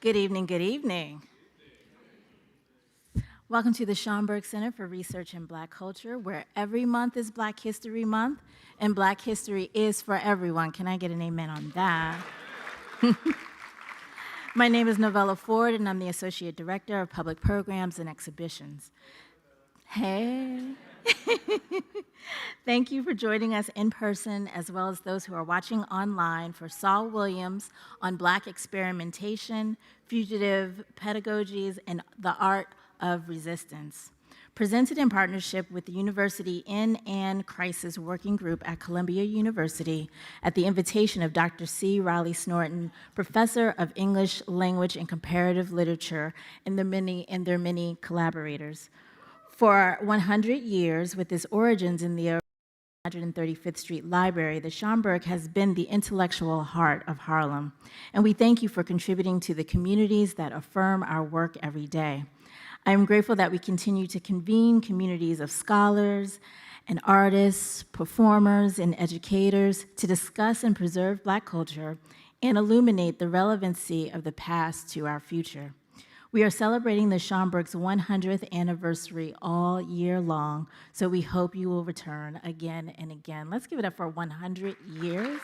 Good evening, good evening. Welcome to the Schomburg Center for Research in Black Culture, where every month is Black History Month, and Black history is for everyone. Can I get an amen on that? My name is Novella Ford, and I'm the Associate Director of Public Programs and Exhibitions. Hey. Thank you for joining us in person, as well as those who are watching online for Saul Williams on Black experimentation, fugitive pedagogies, and the art of resistance. Presented in partnership with the University In and Crisis Working Group at Columbia University at the invitation of Dr. C. Riley Snorton, Professor of English Language and Comparative Literature, and their many collaborators. For 100 years, with its origins in the 135th Street Library, the Schomburg has been the intellectual heart of Harlem. And we thank you for contributing to the communities that affirm our work every day. I am grateful that we continue to convene communities of scholars and artists, performers, and educators to discuss and preserve Black culture and illuminate the relevancy of the past to our future. We are celebrating the Schomburg's 100th anniversary all year long, so we hope you will return again and again. Let's give it up for 100 years.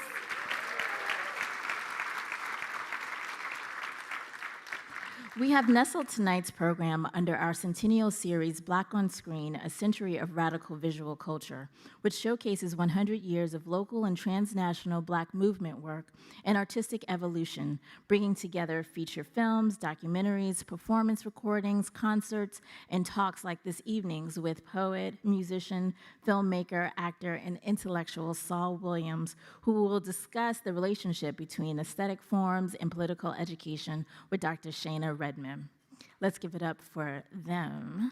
We have nestled tonight's program under our centennial series, Black on Screen, A Century of Radical Visual Culture, which showcases 100 years of local and transnational Black movement work and artistic evolution, bringing together feature films, documentaries, performance recordings, concerts, and talks like this evening's with poet, musician, filmmaker, actor, and intellectual Saul Williams, who will discuss the relationship between aesthetic forms and political education with Dr. Shana Redmond. Let's give it up for them.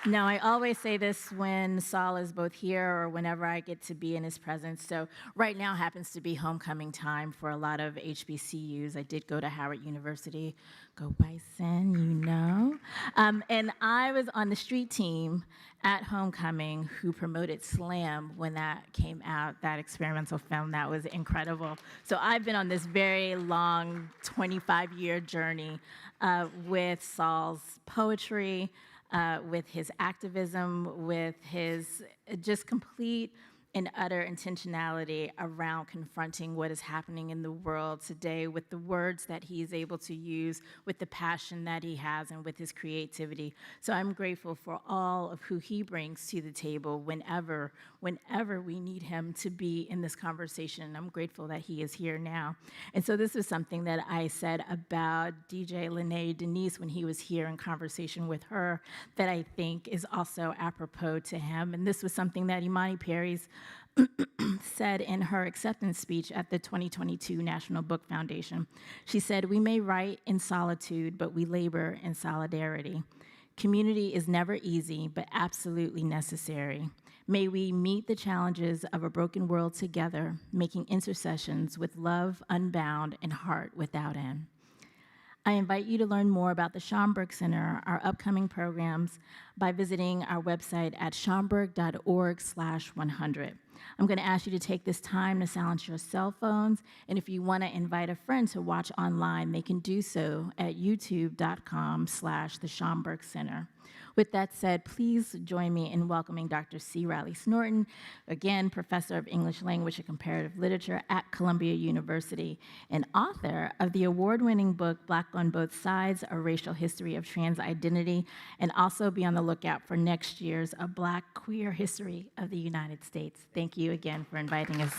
Now, I always say this when Saul is both here or whenever I get to be in his presence. So right now happens to be homecoming time for a lot of HBCUs. I did go to Howard University. Go Bison, you know. And I was on the street team at homecoming who promoted Slam when that came out, that experimental film. That was incredible. So I've been on this very long 25-year journey with Saul's poetry, with his activism, with his just complete and utter intentionality around confronting what is happening in the world today with the words that he is able to use, with the passion that he has, and with his creativity. So I'm grateful for all of who he brings to the table whenever we need him to be in this conversation. I'm grateful that he is here now. And so this is something that I said about DJ Lene Denise when he was here in conversation with her that I think is also apropos to him. And this was something that Imani Perry's said in her acceptance speech at the 2022 National Book Foundation. She said, "We may write in solitude, but we labor in solidarity. Community is never easy, but absolutely necessary. May we meet the challenges of a broken world together, making intercessions with love unbound and heart without end." I invite you to learn more about the Schomburg Center, our upcoming programs, by visiting our website at schomburg.org/100. I'm going to ask you to take this time to silence your cell phones, and if you want to invite a friend to watch online, they can do so at youtube.com/the Schomburg Center. With that said, please join me in welcoming Dr. C. Riley Snorton, again, Professor of English Language and Comparative Literature at Columbia University, and author of the award-winning book, Black on Both Sides, A Racial History of Trans Identity, and also be on the lookout for next year's A Black Queer History of the United States. Thank you again for inviting us.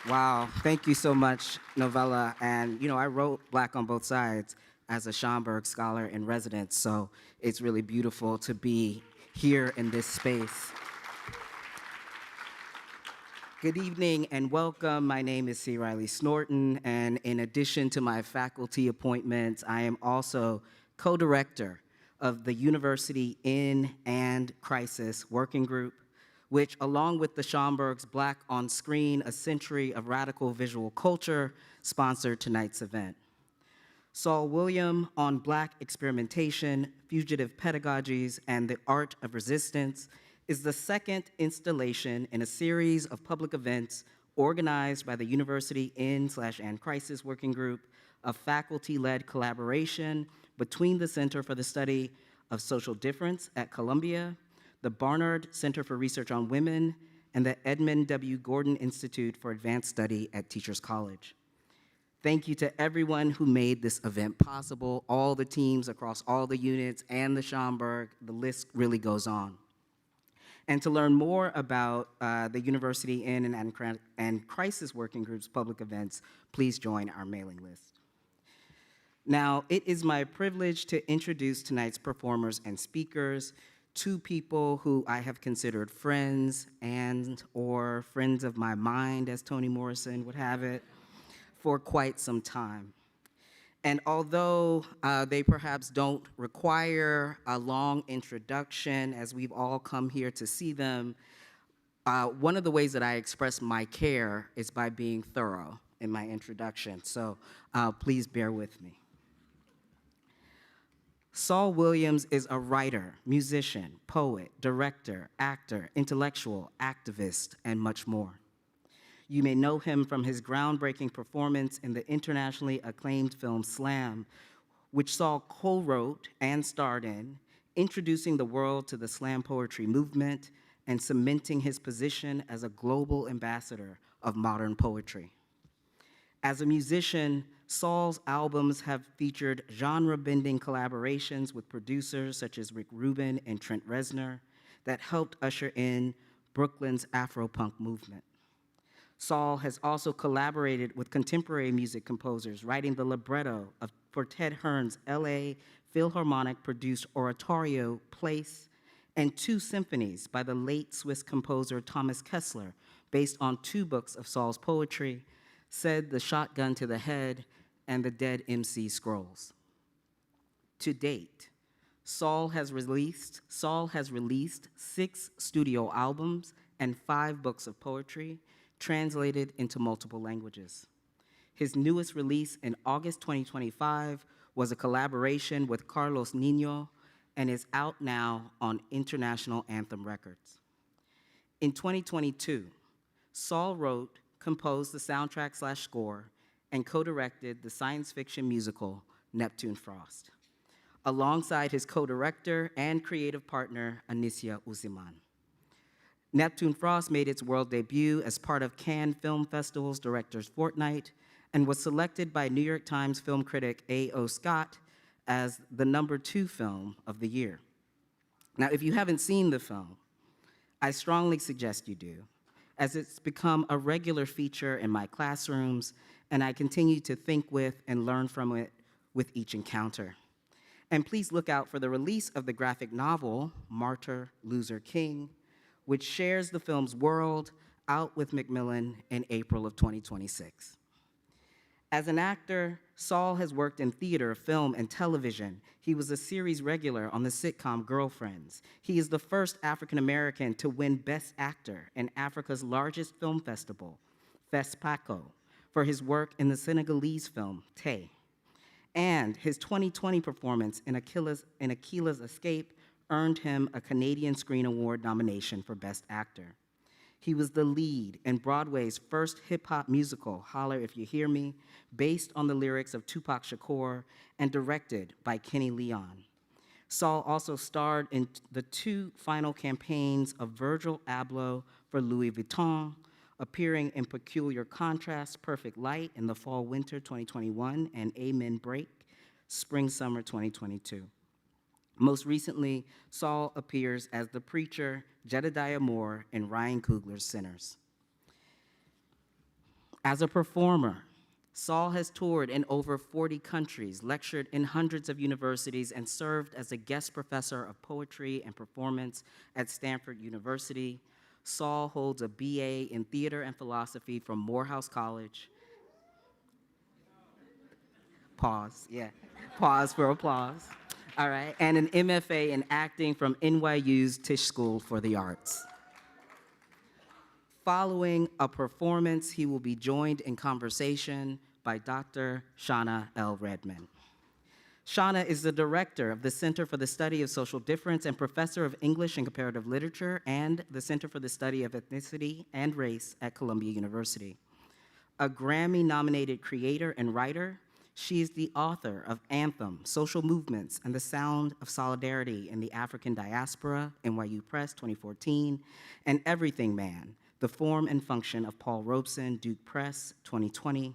Wow, thank you so much, Novella. And I wrote Black on Both Sides as a Schomburg scholar in residence, so it's really beautiful to be here in this space. Good evening and welcome. My name is C. Riley Snorton, and in addition to my faculty appointments, I am also co-director of the University In and Crisis Working Group, which, along with the Schomburg's Black on Screen, A Century of Radical Visual Culture, sponsored tonight's event. Saul Williams on Black experimentation, fugitive pedagogies, and the art of resistance is the second installation in a series of public events organized by the University in/and Crisis Working Group, a faculty-led collaboration between the Center for the Study of Social Difference at Columbia, the Barnard Center for Research on Women, and the Edmund W. Gordon Institute for Advanced Study at Teachers College. Thank you to everyone who made this event possible, all the teams across all the units and the Schomburg, the list really goes on. And to learn more about the University in and Crisis Working Group's public events, please join our mailing list. Now, it is my privilege to introduce tonight's performers and speakers, two people who I have considered friends or friends of my mind, as Toni Morrison would have it, for quite some time. And although they perhaps don't require a long introduction, as we've all come here to see them, one of the ways that I express my care is by being thorough in my introduction, so please bear with me. Saul Williams is a writer, musician, poet, director, actor, intellectual, activist, and much more. You may know him from his groundbreaking performance in the internationally acclaimed film Slam, which Saul co-wrote and starred in, introducing the world to the slam poetry movement and cementing his position as a global ambassador of modern poetry. As a musician, Saul's albums have featured genre-bending collaborations with producers such as Rick Rubin and Trent Reznor that helped usher in Brooklyn's Afro-punk movement. Saul has also collaborated with contemporary music composers, writing the libretto for Ted Hearn's LA Philharmonic-produced oratorio, Place, and 2 symphonies by the late Swiss composer Thomas Kessler, based on 2 books of Saul's poetry, Said the Shotgun to the Head, and The Dead MC Scrolls. To date, Saul has released 6 studio albums and 5 books of poetry, translated into multiple languages. His newest release in August 2025 was a collaboration with Carlos Nino and is out now on International Anthem Records. In 2022, Saul wrote, composed the soundtrack/score, and co-directed the science fiction musical Neptune Frost, alongside his co-director and creative partner, Anicia Uziman. Neptune Frost made its world debut as part of Cannes Film Festival's Directors Fortnight and was selected by New York Times film critic A.O. Scott as the #2 film of the year. Now, if you haven't seen the film, I strongly suggest you do, as it's become a regular feature in my classrooms, and I continue to think with and learn from it with each encounter. And please look out for the release of the graphic novel, Martyr, Loser, King, which shares the film's world out with Macmillan in April of 2026. As an actor, Saul has worked in theater, film, and television. He was a series regular on the sitcom Girlfriends. He is the first African-American to win Best Actor in Africa's largest film festival, FESPACO, for his work in the Senegalese film, Tay. And his 2020 performance in Aquila's Escape earned him a Canadian Screen Award nomination for Best Actor. He was the lead in Broadway's first hip-hop musical, Holler If You Hear Me, based on the lyrics of Tupac Shakur and directed by Kenny Leon. Saul also starred in the 2 final campaigns of Virgil Abloh for Louis Vuitton, appearing in Peculiar Contrast, Perfect Light in the fall-winter 2021, and Amen Break, spring-summer 2022. Most recently, Saul appears as the preacher Jedediah Moore in Ryan Coogler's Sinners. As a performer, Saul has toured in over 40 countries, lectured in hundreds of universities, and served as a guest professor of poetry and performance at Stanford University. Saul holds a BA in theater and philosophy from Morehouse College. Pause, yeah. Pause for applause. All right, and an MFA in acting from NYU's Tisch School for the Arts. Following a performance, he will be joined in conversation by Dr. Shana L. Redmond. Shana is the director of the Center for the Study of Social Difference and professor of English and Comparative Literature and the Center for the Study of Ethnicity and Race at Columbia University. A Grammy-nominated creator and writer, she is the author of Anthem, Social Movements, and the Sound of Solidarity in the African Diaspora, NYU Press, 2014, and Everything Man, The Form and Function of Paul Robeson, Duke Press, 2020,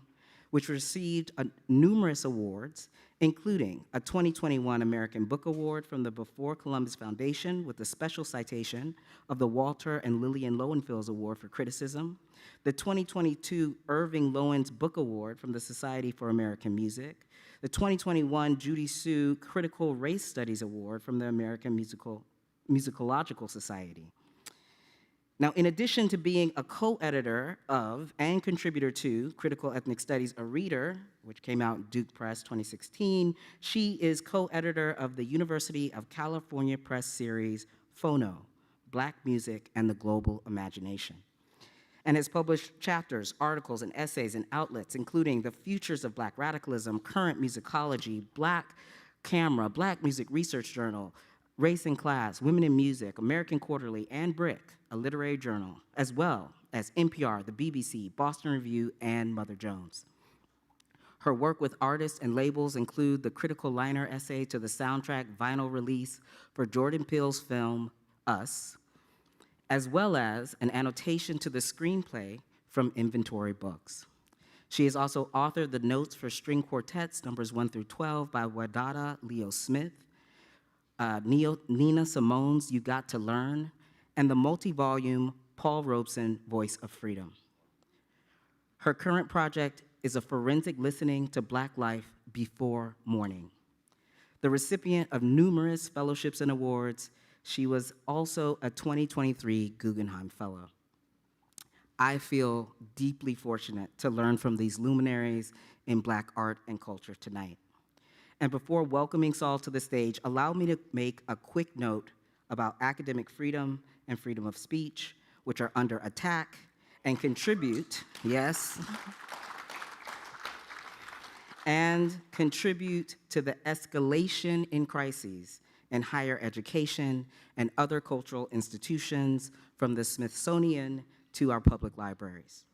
which received numerous awards, including a 2021 American Book Award from the Before Columbus Foundation with a special citation of the Walter and Lillian Lowenfels Award for Criticism, the 2022 Irving Lowen's Book Award from the Society for American Music, the 2021 Judy Sue Critical Race Studies Award from the American Musicological Society. Now, in addition to being a co-editor of and contributor to Critical Ethnic Studies, A Reader, which came out Duke Press 2016, she is co-editor of the University of California Press series, Phono, Black Music and the Global Imagination, and has published chapters, articles, and essays in outlets, including The Futures of Black Radicalism, Current Musicology, Black Camera, Black Music Research Journal, Race and Class, Women in Music, American Quarterly, and Brick, a literary journal, as well as NPR, the BBC, Boston Review, and Mother Jones. Her work with artists and labels include the critical liner essay to the soundtrack vinyl release for Jordan Peele's film, Us, as well as an annotation to the screenplay from Inventory Books. She has also authored the notes for string quartets, numbers 1 through 12, by Wadada Leo Smith, Nina Simone's You Got to Learn, and the multi-volume Paul Robeson Voice of Freedom. Her current project is a forensic listening to Black life before mourning. The recipient of numerous fellowships and awards, she was also a 2023 Guggenheim Fellow. I feel deeply fortunate to learn from these luminaries in Black art and culture tonight. And before welcoming Saul to the stage, allow me to make a quick note about academic freedom and freedom of speech, which are under attack, and contribute, yes, and contribute to the escalation in crises in higher education and other cultural institutions, from the Smithsonian to our public libraries.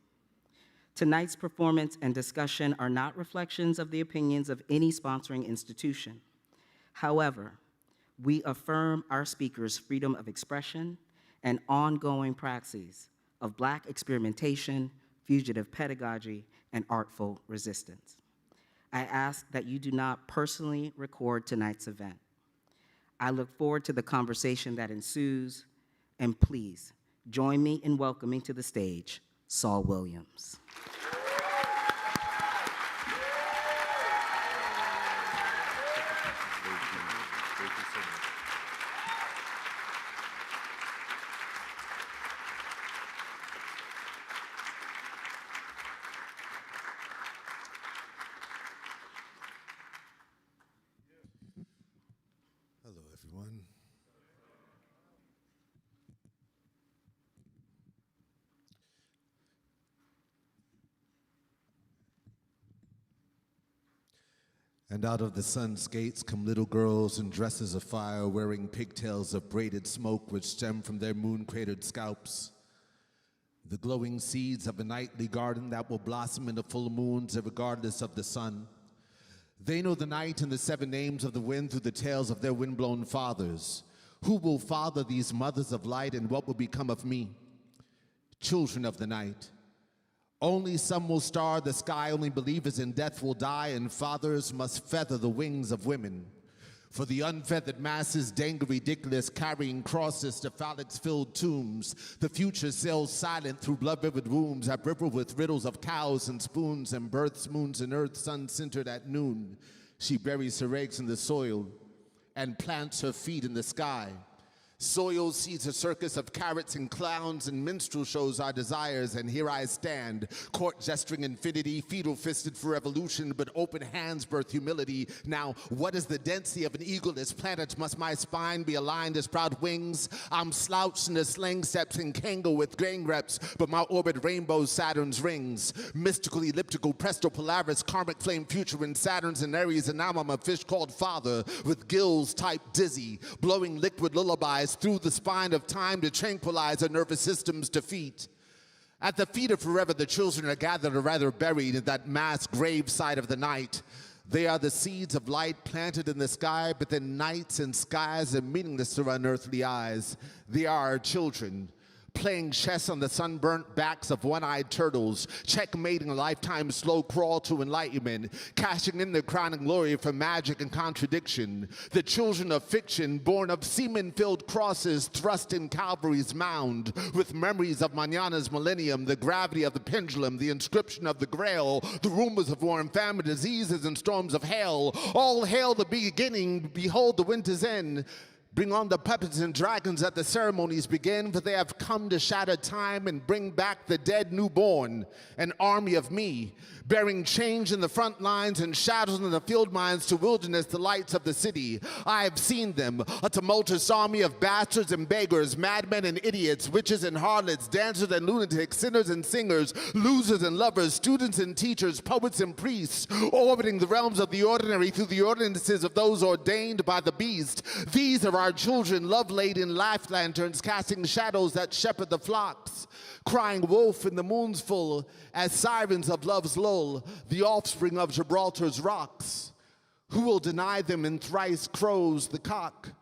Tonight's performance and discussion are not reflections of the opinions of any sponsoring institution. However, we affirm our speakers' freedom of expression and ongoing praxis of Black experimentation, fugitive pedagogy, and artful resistance. I ask that you do not personally record tonight's event. I look forward to the conversation that ensues, and please join me in welcoming to the stage Saul Williams. Hello, everyone. And out of the sun's gates come little girls in dresses of fire, wearing pigtails of braided smoke which stem from their moon-cratered scalps. The glowing seeds of a nightly garden that will blossom in the full moons regardless of the sun. They know the night and the 7 names of the wind through the tales of their windblown fathers. Who will father these mothers of light, and what will become of me? Children of the night. Only some will star the sky, only believers in death will die, and fathers must feather the wings of women. For the unfeathered masses dangle ridiculous, carrying crosses to phallic-filled tombs. The future sails silent through blood-rivered wombs, abriver with riddles of cows and spoons, and births, moons, and earth, sun-centered at noon. She buries her eggs in the soil and plants her feet in the sky. Soil sees a circus of carrots and clowns, and minstrel shows our desires, and here I stand, court gesturing infinity, fetal-fisted for revolution, but open hands birth humility. Now, what is the density of an eagleless planet? Must my spine be aligned as proud wings? I'm slouched in the sling steps and Kango with grain reps, but my orbit rainbows Saturn's rings. Mystical, elliptical, presto polaris, karmic flame future in Saturn's and Aries, and now I'm a fish called father, with gills type dizzy, blowing liquid lullabies through the spine of time to tranquilize a nervous system's defeat. At the feet of forever, the children are gathered or rather buried in that mass grave side of the night. They are the seeds of light planted in the sky, but then nights and skies are meaningless to unearthly eyes. They are our children, playing chess on the sunburnt backs of one-eyed turtles, checkmating a lifetime slow crawl to enlightenment, cashing in the crowning glory for magic and contradiction. The children of fiction, born of semen-filled crosses thrust in Calvary's mound, with memories of Mañana's millennium, the gravity of the pendulum, the inscription of the grail, the rumors of war and famine, diseases and storms of hail. All hail the beginning, behold the winter's end. Bring on the puppets and dragons that the ceremonies begin, for they have come to shatter time and bring back the dead newborn, an army of me, bearing change in the front lines and shadows in the field mines to wilderness, the lights of the city. I have seen them, a tumultuous army of bastards and beggars, madmen and idiots, witches and harlots, dancers and lunatics, sinners and singers, losers and lovers, students and teachers, poets and priests, orbiting the realms of the ordinary through the ordinances of those ordained by the beast. These are our children, love-laden life lanterns, casting shadows that shepherd the flocks, crying wolf in the moon's full, as sirens of love's lull, the offspring of Gibraltar's rocks. Who will deny them and thrice crows the cock?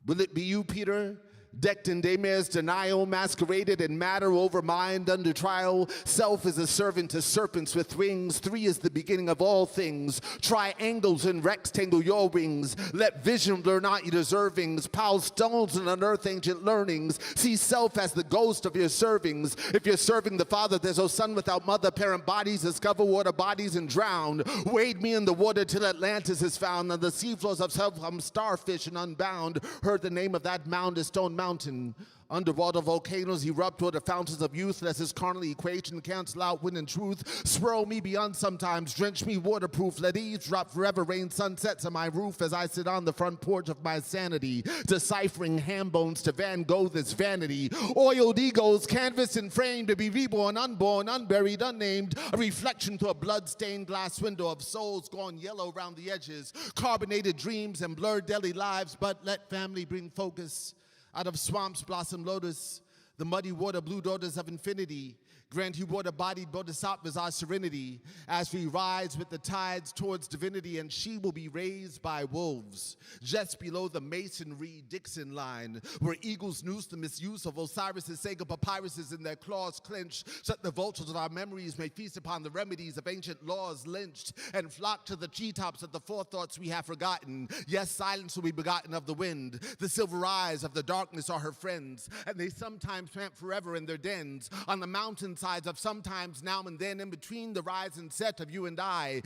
Will it be you, Peter? Decked in daymare's denial, masqueraded in matter over mind under trial. Self is a servant to serpents with wings. Three is the beginning of all things. Triangles and rectangle your wings. Let vision blur not your deservings. Pile stones and unearth ancient learnings. See self as the ghost of your servings. If you're serving the Father, there's no son without mother. Parent bodies discover water bodies and drown. Wade me in the water till Atlantis is found. On the seafloors of self I'm starfish and unbound. Heard the name of that mound is Stone Mountain. Underwater volcanoes erupt water fountains of youth, lest his carnal equation cancel out wind and truth. Swirl me beyond sometimes, drench me waterproof. Let eavesdrop forever rain sunsets on my roof as I sit on the front porch of my sanity, deciphering ham bones to Van Gogh this vanity. Oiled egos, canvas and frame to be reborn, unborn, unburied, unnamed. A reflection through a blood-stained glass window of souls gone yellow around the edges. Carbonated dreams and blurred daily lives, but let family bring focus. Out of swamps blossom lotus, the muddy water blue daughters of infinity. Grant you water-bodied bodhisattvas our serenity as we rise with the tides towards divinity, and she will be raised by wolves just below the masonry Dixon line, where eagles noose the misuse of Osiris's sacred papyruses in their claws clenched, so that the vultures of our memories may feast upon the remedies of ancient laws lynched, and flock to the treetops of the forethoughts we have forgotten. Yes, silence will be begotten of the wind. The silver eyes of the darkness are her friends, and they sometimes plant forever in their dens on the mountains of sometimes now and then, in between the rise and set of you and I.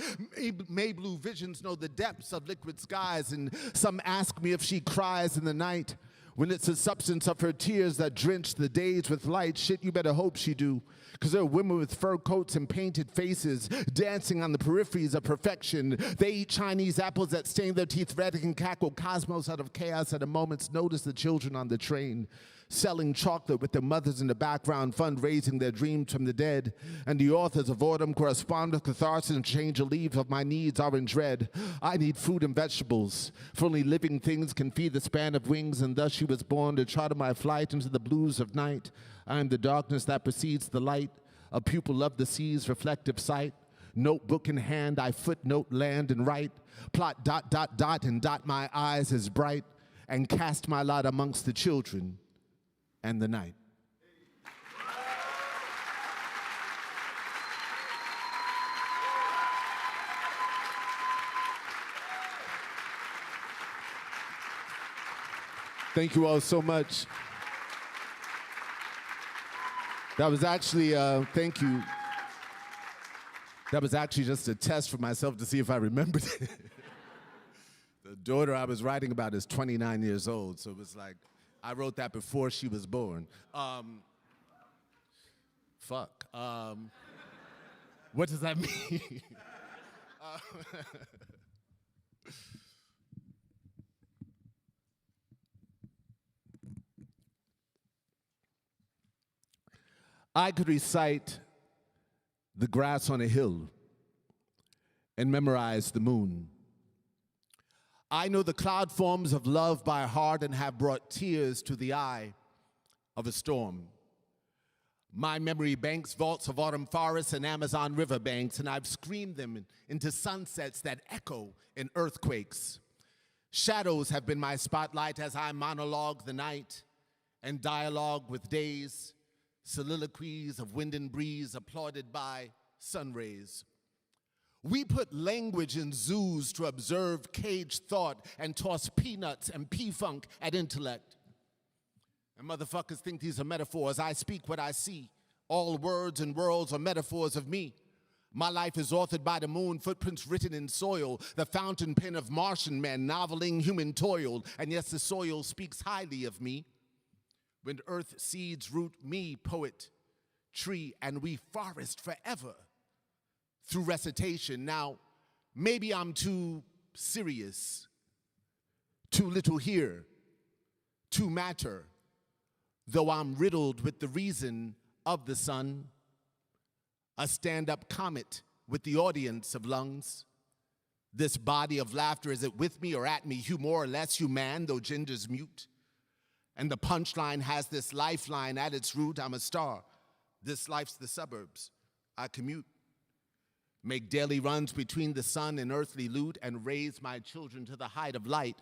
May blue visions know the depths of liquid skies, and some ask me if she cries in the night, when it's the substance of her tears that drench the days with light. Shit, you better hope she do, because there are women with fur coats and painted faces dancing on the peripheries of perfection. They eat Chinese apples that stain their teeth red and cackle cosmos out of chaos at a moment's notice. The children on the train, selling chocolate with their mothers in the background, fundraising their dreams from the dead. And the authors of autumn correspond with catharsis and change the leaves of my needs are in dread. I need food and vegetables, for only living things can feed the span of wings, and thus she was born to charter my flight into the blues of night. I am the darkness that precedes the light, a pupil of the sea's reflective sight. Notebook in hand, I footnote land and write, plot dot dot dot and dot my eyes as bright, and cast my lot amongst the children and the night. Thank you all so much. That was actually, thank you. That was actually just a test for myself to see if I remembered it. The daughter I was writing about is 29 years old, so it was like, I wrote that before she was born. Fuck. What does that mean? I could recite the grass on a hill and memorize the moon. I know the cloud forms of love by heart and have brought tears to the eye of a storm. My memory banks vaults of autumn forests and Amazon river banks, and I've screamed them into sunsets that echo in earthquakes. Shadows have been my spotlight as I monologue the night and dialogue with days, soliloquies of wind and breeze applauded by sun rays. We put language in zoos to observe caged thought and toss peanuts and P-funk at intellect. And motherfuckers think these are metaphors. I speak what I see. All words and worlds are metaphors of me. My life is authored by the moon, footprints written in soil, the fountain pen of Martian men, noveling human toil. And yes, the soil speaks highly of me. When earth seeds root me, poet, tree, and we forest forever. Through recitation. Now, maybe I'm too serious, too little here, too matter, though I'm riddled with the reason of the sun, a stand-up comet with the audience of lungs. This body of laughter, is it with me or at me, you more or less human, though gender's mute? And the punchline has this lifeline at its root, I'm a star. This life's the suburbs, I commute. Make daily runs between the sun and earthly loot, and raise my children to the height of light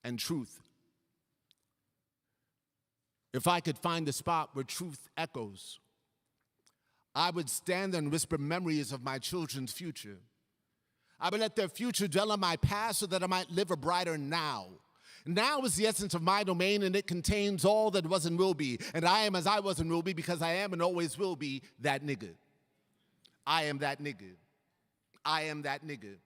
and truth. If I could find a spot where truth echoes, I would stand there and whisper memories of my children's future. I would let their future dwell on my past so that I might live a brighter now. Now is the essence of my domain, and it contains all that was and will be. And I am as I was and will be, because I am and always will be that nigga. I am that nigga. I am that nigga.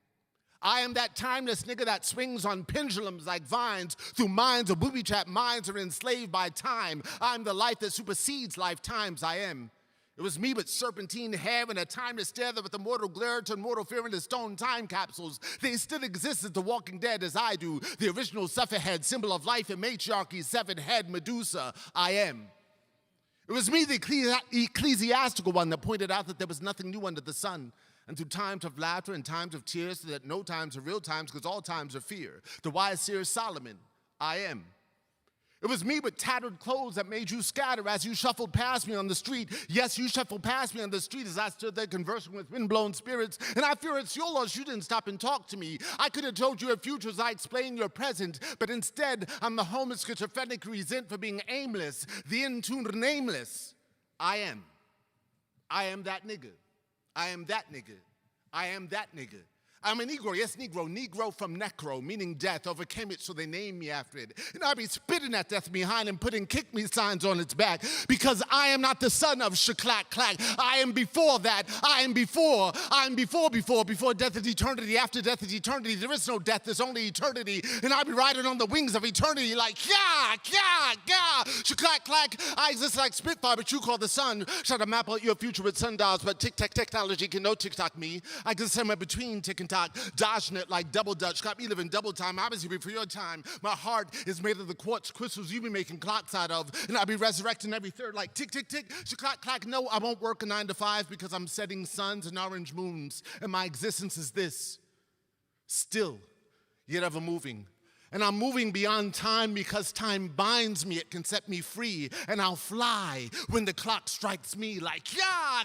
I am that timeless nigga that swings on pendulums like vines through minds of booby-trapped minds that are enslaved by time. I'm the life that supersedes lifetimes. I am. It was me with serpentine hair and a timeless stare that with a mortal glare to mortal fear in the stone time capsules. They still exist as the walking dead as I do. The original sufferhead, symbol of life and matriarchy, severed head, Medusa. I am. It was me, the ecclesiastical one, that pointed out that there was nothing new under the sun. And through times of laughter and times of tears, so that no times are real times, because all times are fear. The wise seer Solomon, I am. It was me with tattered clothes that made you scatter as you shuffled past me on the street. Yes, you shuffled past me on the street as I stood there conversing with windblown spirits. And I fear it's your loss you didn't stop and talk to me. I could have told you your future as I explained your present, but instead I'm the homeless schizophrenic resent for being aimless, the in-tuned nameless. I am. I am that nigga. I am that nigga. I am that nigga. I'm a Negro, yes, Negro from necro, meaning death, overcame it so they named me after it. And I be spitting at death behind and putting kick me signs on its back, because I am not the son of shaklack clack. I am before that. I am before death is eternity, after death is eternity. There is no death, there's only eternity. And I be riding on the wings of eternity like, yeah, shaklack clack. I exist like Spitfire, but you call the sun. Try to map out your future with sundials, but tic-tac technology can no tic-tac me. I can somewhere between tic and dodging it like double dutch, got me living double time. I was here before your time. My heart is made of the quartz crystals you be making clocks out of, and I'll be resurrecting every third like tick, tick, tick, clack, clack. No, I won't work a 9 to 5 because I'm setting suns and orange moons, and my existence is this, still, yet ever moving. And I'm moving beyond time because time binds me, it can set me free, and I'll fly when the clock strikes me like, yeah,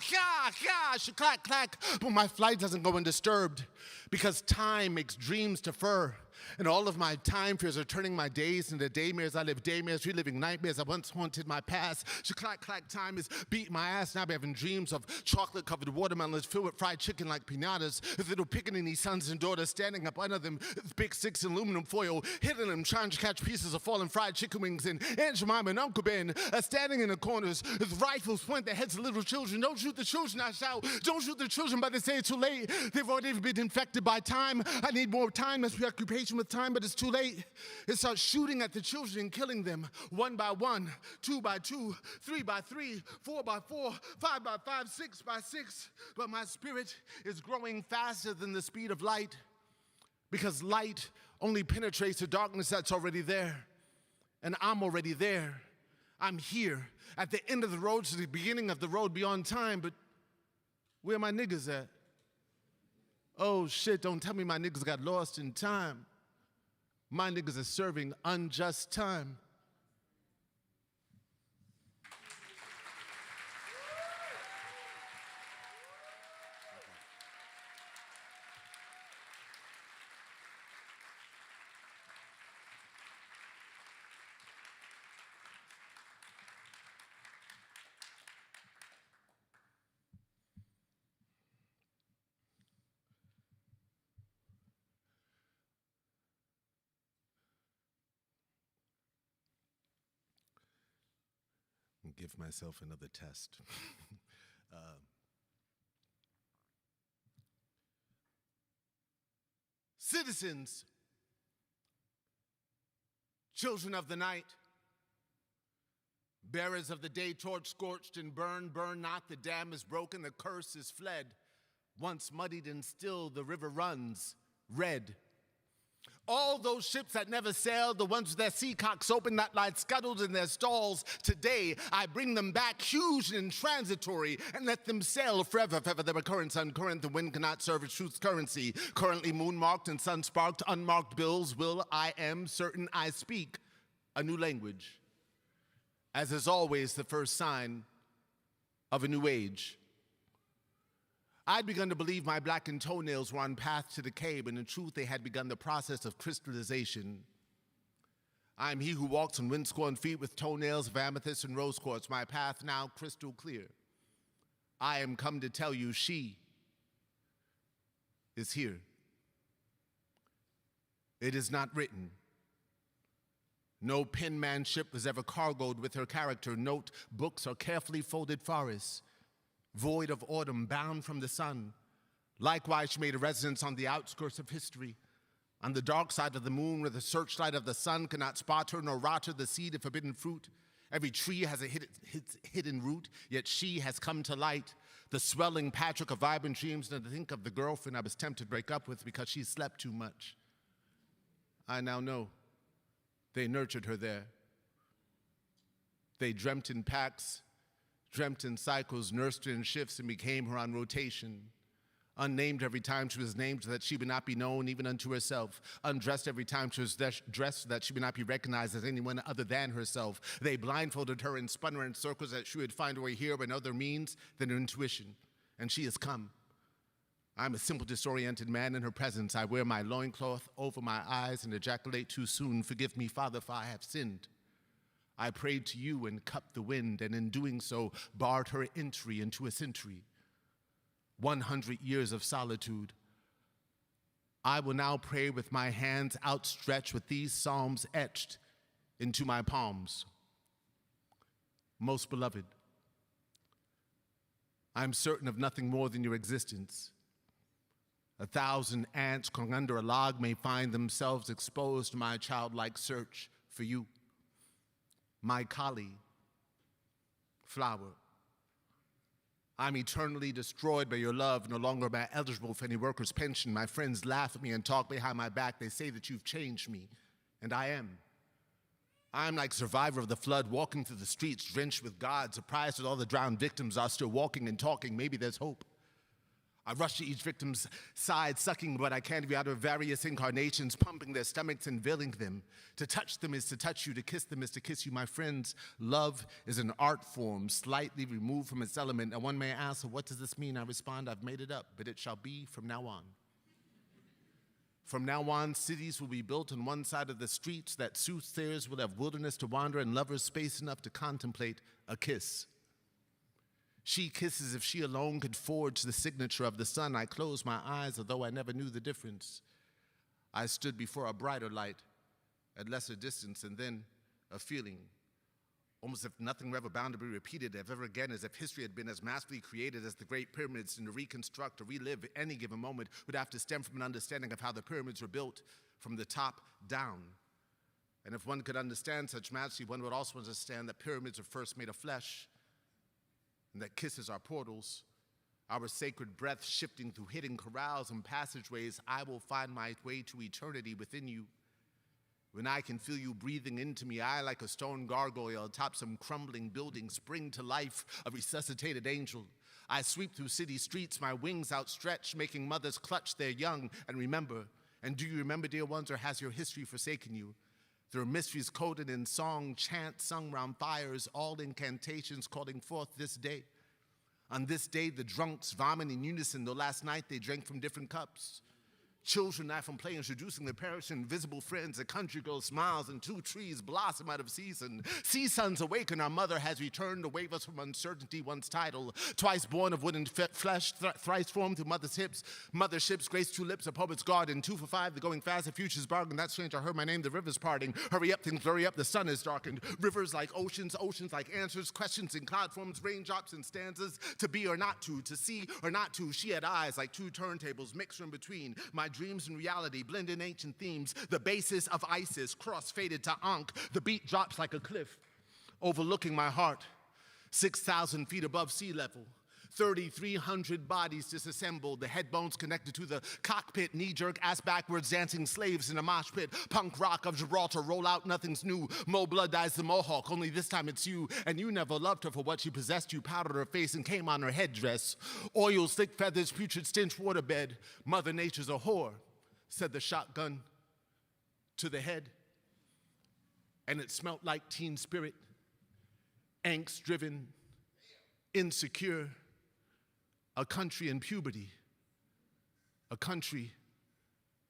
clack, clack. But my flight doesn't go undisturbed because time makes dreams to fur. And all of my time fears are turning my days into daymares. I live daymares, reliving nightmares. I once haunted my past. Clack, clack, time is beating my ass. Now I'm having dreams of chocolate-covered watermelons filled with fried chicken like pinatas. With little pickaninny sons and daughters standing up under them with big 6 aluminum foil, hitting them, trying to catch pieces of fallen fried chicken wings. And Aunt Jemima and Uncle Ben standing in the corners with rifles pointing their heads at little children. Don't shoot the children, I shout. Don't shoot the children, but they say it's too late. They've already been infected by time. I need more time. That's preoccupation experimentation with time, but it's too late. It starts shooting at the children and killing them, 1 by 1, 2 by 2, 3 by 3, 4 by 4, 5 by 5, 6 by 6. But my spirit is growing faster than the speed of light, because light only penetrates the darkness that's already there. And I'm already there. I'm here at the end of the road to the beginning of the road beyond time, but where my niggas at? Oh shit, don't tell me my niggas got lost in time. My niggas are serving unjust time. Give myself another test. Citizens, children of the night, bearers of the day, torch scorched and burned, burn not, the dam is broken, the curse is fled. Once muddied and still, the river runs red. All those ships that never sailed, the ones with their seacocks open that lie scuttled in their stalls, today I bring them back huge and transitory and let them sail forever, if ever their occurrence uncurrent, the wind cannot serve its truth's currency. Currently moon-marked and sun-sparked, unmarked bills will, I am certain I speak a new language, as is always the first sign of a new age. I'd begun to believe my blackened toenails were on path to decay, but in truth they had begun the process of crystallization. I am he who walks on wind-scorned feet with toenails of amethyst and rose quartz, my path now crystal clear. I am come to tell you she is here. It is not written. No penmanship was ever cargoed with her character. Note books are carefully folded forests, void of autumn, bound from the sun. Likewise, she made a residence on the outskirts of history, on the dark side of the moon, where the searchlight of the sun cannot spot her nor rot her, the seed of forbidden fruit. Every tree has a hidden root, yet she has come to light, the swelling patchwork of vibrant dreams. And to think of the girlfriend I was tempted to break up with because she slept too much. I now know they nurtured her there. They dreamt in packs, dreamt in cycles, nursed her in shifts, and became her on rotation. Unnamed every time she was named, so that she would not be known even unto herself. Undressed every time she was dressed, so that she would not be recognized as anyone other than herself. They blindfolded her and spun her in circles that she would find her way here by no other means than her intuition. And she has come. I'm a simple, disoriented man in her presence. I wear my loincloth over my eyes and ejaculate too soon. Forgive me, Father, for I have sinned. I prayed to you and cupped the wind, and in doing so, barred her entry into a century. 100 years of solitude. I will now pray with my hands outstretched, with these psalms etched into my palms. Most beloved, I am certain of nothing more than your existence. 1,000 ants clung under a log may find themselves exposed to my childlike search for you. My collie, flower. I'm eternally destroyed by your love, no longer am I eligible for any worker's pension. My friends laugh at me and talk behind my back. They say that you've changed me, and I am. I'm like survivor of the flood, walking through the streets, drenched with God, surprised that all the drowned victims are still walking and talking. Maybe there's hope. I rush to each victim's side, sucking what I can to be out of various incarnations, pumping their stomachs and filling them. To touch them is to touch you, to kiss them is to kiss you. My friends, love is an art form, slightly removed from its element. And one may ask, well, what does this mean? I respond, I've made it up, but it shall be from now on. From now on, cities will be built on one side of the streets, that soothsayers will have wilderness to wander and lovers space enough to contemplate a kiss. She kisses if she alone could forge the signature of the sun. I close my eyes, although I never knew the difference. I stood before a brighter light at lesser distance, and then a feeling, almost if nothing were ever bound to be repeated ever again, as if history had been as masterfully created as the Great Pyramids, and to reconstruct or relive any given moment would have to stem from an understanding of how the pyramids were built. from the top down. And if one could understand such majesty, one would also understand that pyramids are first made of flesh, and that kisses are portals. Our sacred breath shifting through hidden corrals and passageways, I will find my way to eternity within you. When I can feel you breathing into me, I, like a stone gargoyle atop some crumbling building, spring to life, a resuscitated angel. I sweep through city streets, my wings outstretched, making mothers clutch their young and remember. And do you remember, dear ones, or has your history forsaken you? There are mysteries coded in song, chant, sung round fires, all incantations calling forth this day. On this day, the drunks vomit in unison, though last night they drank from different cups. Children laugh and play, introducing their parents and invisible friends. A country girl smiles and 2 trees blossom out of season. Sea suns awaken, our mother has returned to wave us from uncertainty, once title. Twice born of wood and flesh, thrice formed through mother's hips. Mother ships grace 2 lips, a poet's garden. 2 for 5, the going fast, the future's bargain. That's strange, I heard my name, the river's parting. Hurry up, things blurry up, the sun is darkened. Rivers like oceans, oceans like answers. Questions in cloud forms, raindrops and stanzas. To be or not to see or not to. She had eyes like 2 turntables, mixed in between. My dreams and reality blend in ancient themes. The basis of Isis, cross faded to Ankh. The beat drops like a cliff, overlooking my heart. 6,000 feet above sea level. 3,300 bodies disassembled, the head bones connected to the cockpit, knee-jerk, ass-backwards, dancing slaves in a mosh pit. Punk rock of Gibraltar, roll out, nothing's new. Mo blood dyes the mohawk, only this time it's you. And you never loved her for what she possessed. You powdered her face and came on her headdress. Oil, slick feathers, putrid stench, waterbed. Mother Nature's a whore, said the shotgun to the head. And it smelt like teen spirit, angst-driven, insecure. A country in puberty, a country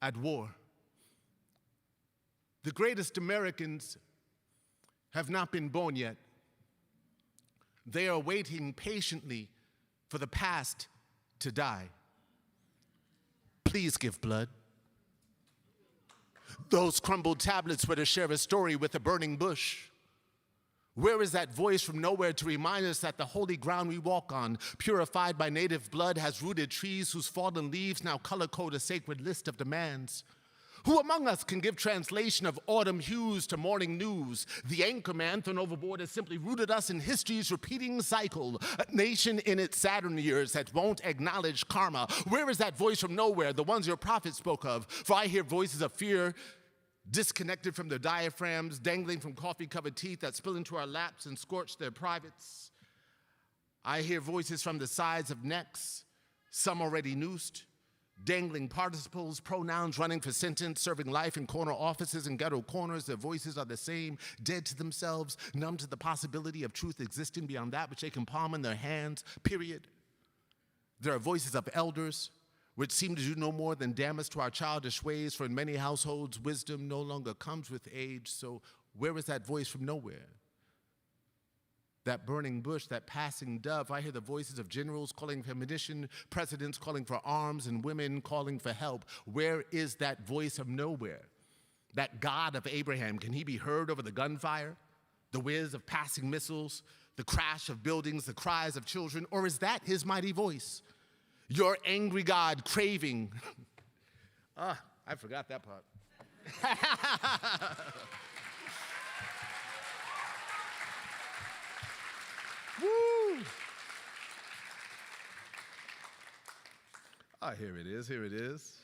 at war. The greatest Americans have not been born yet. They are waiting patiently for the past to die. Please give blood. Those crumbled tablets were to share a story with a burning bush. Where is that voice from nowhere to remind us that the holy ground we walk on, purified by native blood, has rooted trees whose fallen leaves now color code a sacred list of demands? Who among us can give translation of autumn hues to morning news? The anchor man thrown overboard has simply rooted us in history's repeating cycle, a nation in its Saturn years that won't acknowledge karma. Where is that voice from nowhere, the ones your prophet spoke of? For I hear voices of fear, disconnected from their diaphragms, dangling from coffee-covered teeth that spill into our laps and scorch their privates. I hear voices from the sides of necks, some already noosed, dangling participles, pronouns running for sentence, serving life in corner offices and ghetto corners. Their voices are the same, dead to themselves, numb to the possibility of truth existing beyond that which they can palm in their hands, period. There are voices of elders, which seem to do no more than damage to our childish ways, for in many households, wisdom no longer comes with age. So where is that voice from nowhere? That burning bush, that passing dove. I hear the voices of generals calling for ammunition, presidents calling for arms, and women calling for help. Where is that voice of nowhere? That God of Abraham, can he be heard over the gunfire, the whiz of passing missiles, the crash of buildings, the cries of children? Or is that his mighty voice? Your angry God craving. I forgot that part. Woo! Here it is, here it is.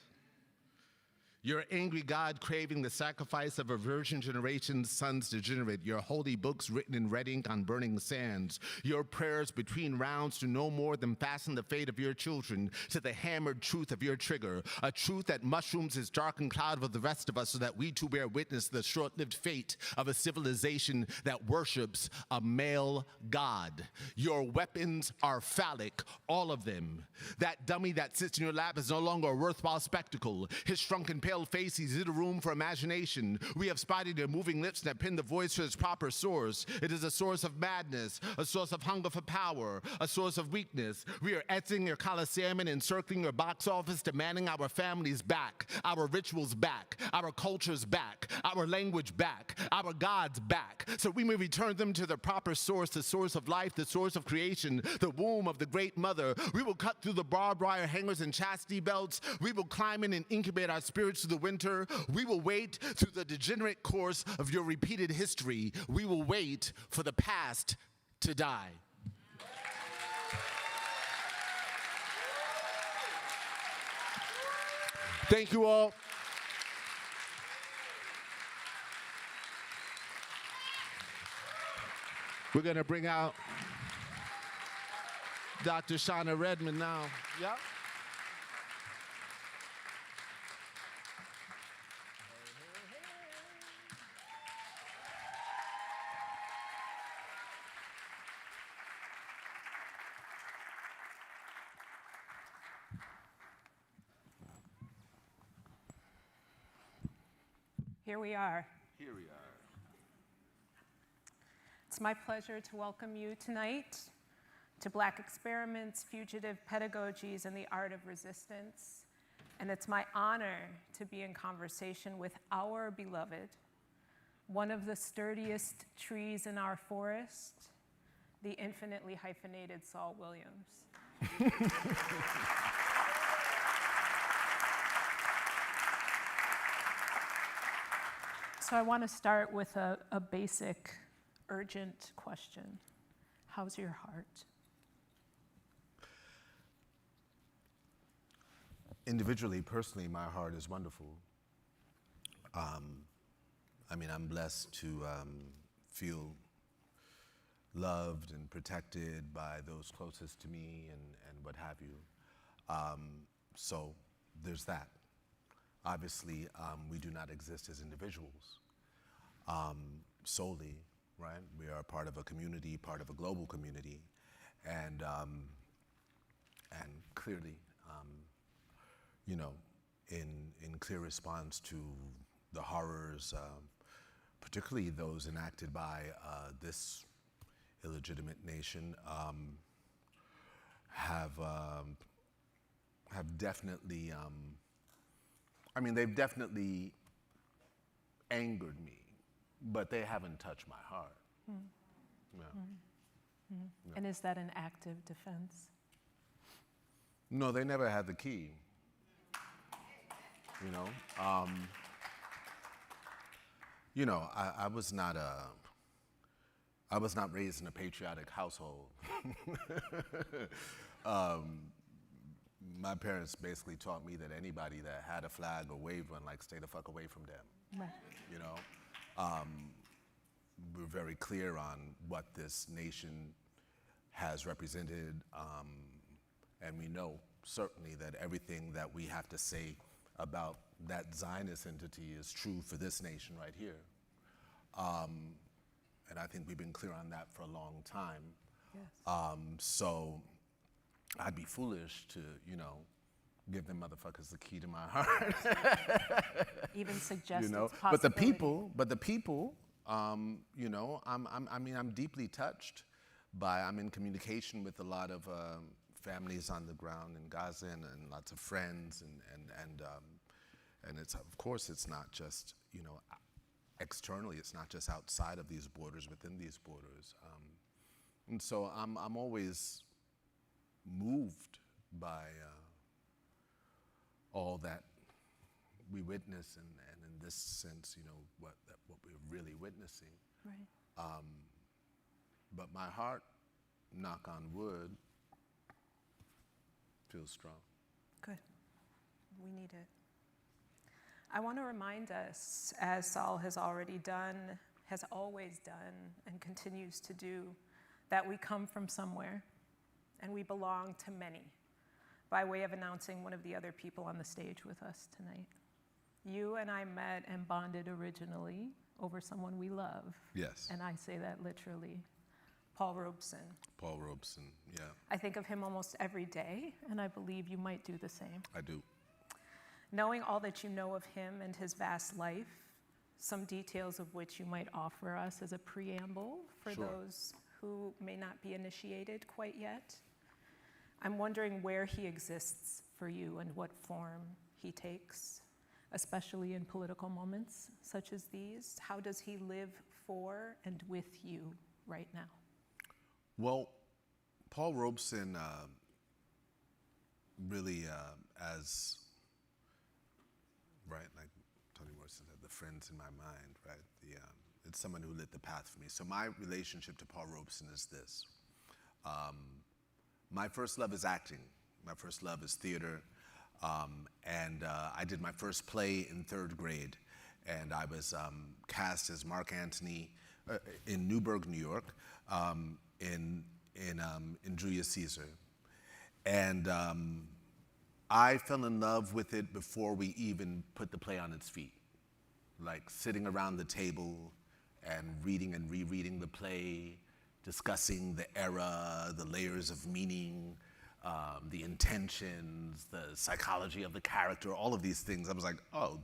Your angry God craving the sacrifice of a virgin generation's sons degenerate. Your holy books written in red ink on burning sands. Your prayers between rounds do no more than fasten the fate of your children to the hammered truth of your trigger. A truth that mushrooms its darkened cloud of the rest of us so that we too bear witness to the short-lived fate of a civilization that worships a male God. Your weapons are phallic, all of them. That dummy that sits in your lap is no longer a worthwhile spectacle. His shrunken pale face, he's in a room for imagination. We have spotted their moving lips that pin the voice to its proper source. It is a source of madness, a source of hunger for power, a source of weakness. We are etching your coliseum and encircling your box office, demanding our families back, our rituals back, our cultures back, our language back, our gods back, so we may return them to the proper source, the source of life, the source of creation, the womb of the great mother. We will cut through the barbed wire hangers and chastity belts. We will climb in and incubate our spirits through the winter. We will wait through the degenerate course of your repeated history. We will wait for the past to die. Thank you all. We're going to bring out Dr. Shana Redmond now. Yep. Here we are. Here we are. It's my pleasure to welcome you tonight to Black Experiments, Fugitive Pedagogies, and the Art of Resistance. And it's my honor to be in conversation with our beloved, one of the sturdiest trees in our forest, the infinitely hyphenated Saul Williams. So I want to start with a basic, urgent question. How's your heart? Individually, personally, my heart is wonderful. I'm blessed to feel loved and protected by those closest to me and what have you. So there's that. Obviously, we do not exist as individuals solely, right? We are part of a community, part of a global community, and clearly, in clear response to the horrors, particularly those enacted by this illegitimate nation, have definitely, they've definitely angered me, but they haven't touched my heart. No. No. And is that an active defense? No, they never had the key. I was not raised in a patriotic household. My parents basically taught me that anybody that had a flag or waved one, stay the fuck away from them. Right. We're very clear on what this nation has represented, and we know certainly that everything that we have to say about that Zionist entity is true for this nation right here. And I think we've been clear on that for a long time. Yes. So I'd be foolish to, give them motherfuckers the key to my heart. Even suggest its But the possibility. people, I'm deeply touched by. I'm in communication with a lot of families on the ground in Gaza and lots of friends, and it's, of course, it's not just externally. It's not just outside of these borders, within these borders, and so I'm always moved by all that we witness, and in this sense, what we're really witnessing. Right. But my heart, knock on wood, feels strong. Good. We need it. I want to remind us, as Saul has already done, has always done, and continues to do, that we come from somewhere and we belong to many, by way of announcing one of the other people on the stage with us tonight. You and I met and bonded originally over someone we love. Yes. And I say that literally. Paul Robeson. Paul Robeson, yeah. I think of him almost every day, and I believe you might do the same. I do. Knowing all that you know of him and his vast life, some details of which you might offer us as a preamble for Sure. those who may not be initiated quite yet. I'm wondering where he exists for you and what form he takes, especially in political moments such as these. How does he live for and with you right now? Well, Paul Robeson really, as, right, more since I have the friends in my mind, right? It's someone who lit the path for me. So my relationship to Paul Robeson is this. My first love is acting. My first love is theater. I did my first play in 3rd grade, and I was cast as Mark Antony in Newburgh, New York, in Julius Caesar. And I fell in love with it before we even put the play on its feet. Like sitting around the table and reading and rereading the play, discussing the era, the layers of meaning, the intentions, the psychology of the character, all of these things. I was like, oh,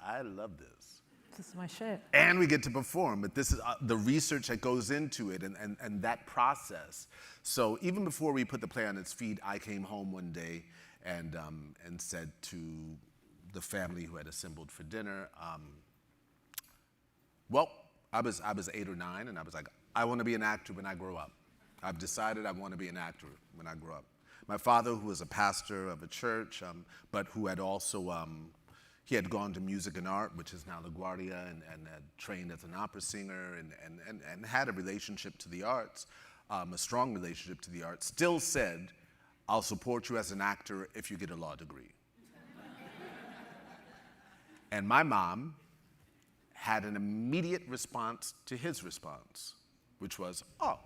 I love this. This is my shit. And we get to perform, but this is the research that goes into it and that process. So even before we put the play on its feet, I came home one day and said to the family who had assembled for dinner, well, I was 8 or 9, and I was like, I want to be an actor when I grow up. I've decided I want to be an actor when I grow up. My father, who was a pastor of a church, but who had also, he had gone to music and art, which is now LaGuardia, and had trained as an opera singer and had a relationship to the arts, a strong relationship to the arts, still said, I'll support you as an actor if you get a law degree. And my mom had an immediate response to his response, which was, oh,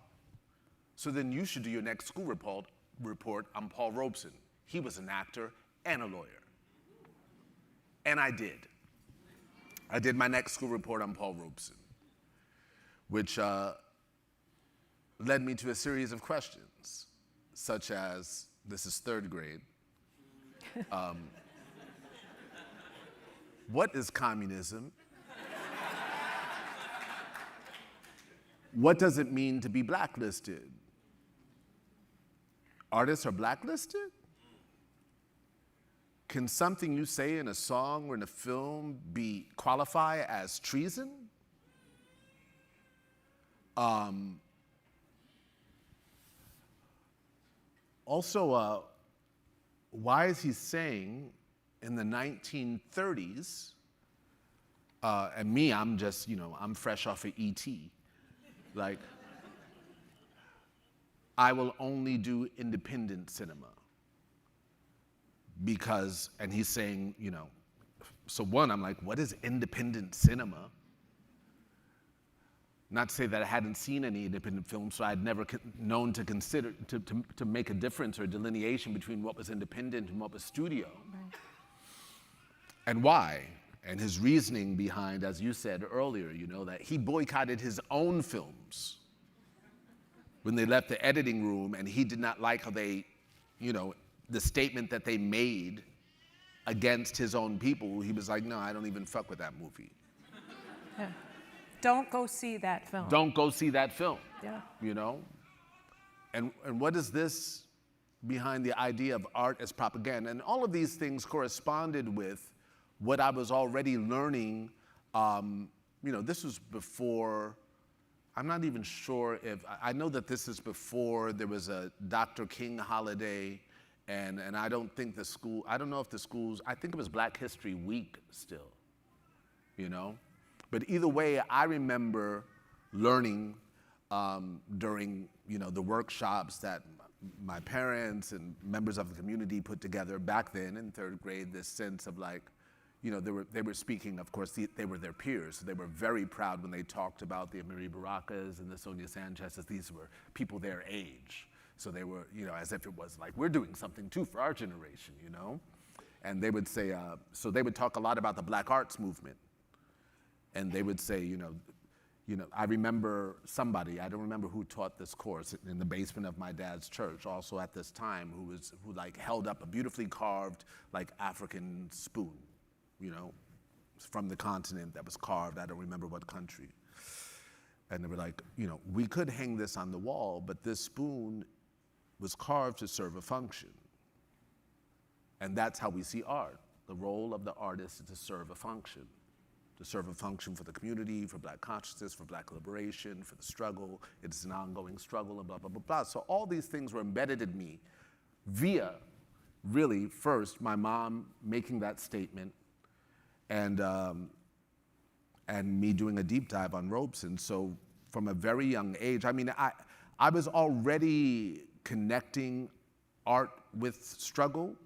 so then you should do your next school report on Paul Robeson. He was an actor and a lawyer. And I did. I did my next school report on Paul Robeson, which led me to a series of questions, such as, this is 3rd grade, what is communism? What does it mean to be blacklisted? Artists are blacklisted? Can something you say in a song or in a film qualify as treason? Also, why is he saying in the 1930s, and me, I'm just, I'm fresh off of E.T., like, I will only do independent cinema. Because, and he's saying, so one, I'm like, what is independent cinema? Not to say that I hadn't seen any independent films, so I'd never known to consider, to make a difference or a delineation between what was independent and what was studio. Right. And why? And his reasoning behind, as you said earlier, that he boycotted his own films when they left the editing room, and he did not like how they, the statement that they made against his own people. He was like, no, I don't even fuck with that movie. Yeah. Don't go see that film. Don't go see that film. Yeah. And what is this behind the idea of art as propaganda? And all of these things corresponded with what I was already learning. This was before, I'm not even sure if, I know that this is before there was a Dr. King holiday, and I don't think I don't know if the schools, I think it was Black History Week still, But either way, I remember learning during, the workshops that my parents and members of the community put together back then in 3rd grade, this sense of like, they were speaking, of course, they were their peers, so they were very proud when they talked about the Amiri Barakas and the Sonia Sanchez's. These were people their age. So they were, as if it was like, we're doing something too for our generation, And they would say, so they would talk a lot about the Black Arts movement. And they would say, I remember somebody, I don't remember who taught this course in the basement of my dad's church, also at this time, who held up a beautifully carved, like, African spoon, from the continent that was carved. I don't remember what country. And they were like, we could hang this on the wall, but this spoon was carved to serve a function. And that's how we see art. The role of the artist is to serve a function. To serve a function for the community, for Black consciousness, for Black liberation, for the struggle. It's an ongoing struggle, and blah, blah, blah, blah. So all these things were embedded in me via, really, first, my mom making that statement, and and me doing a deep dive on Robeson. So from a very young age, I mean, I was already connecting art with struggle,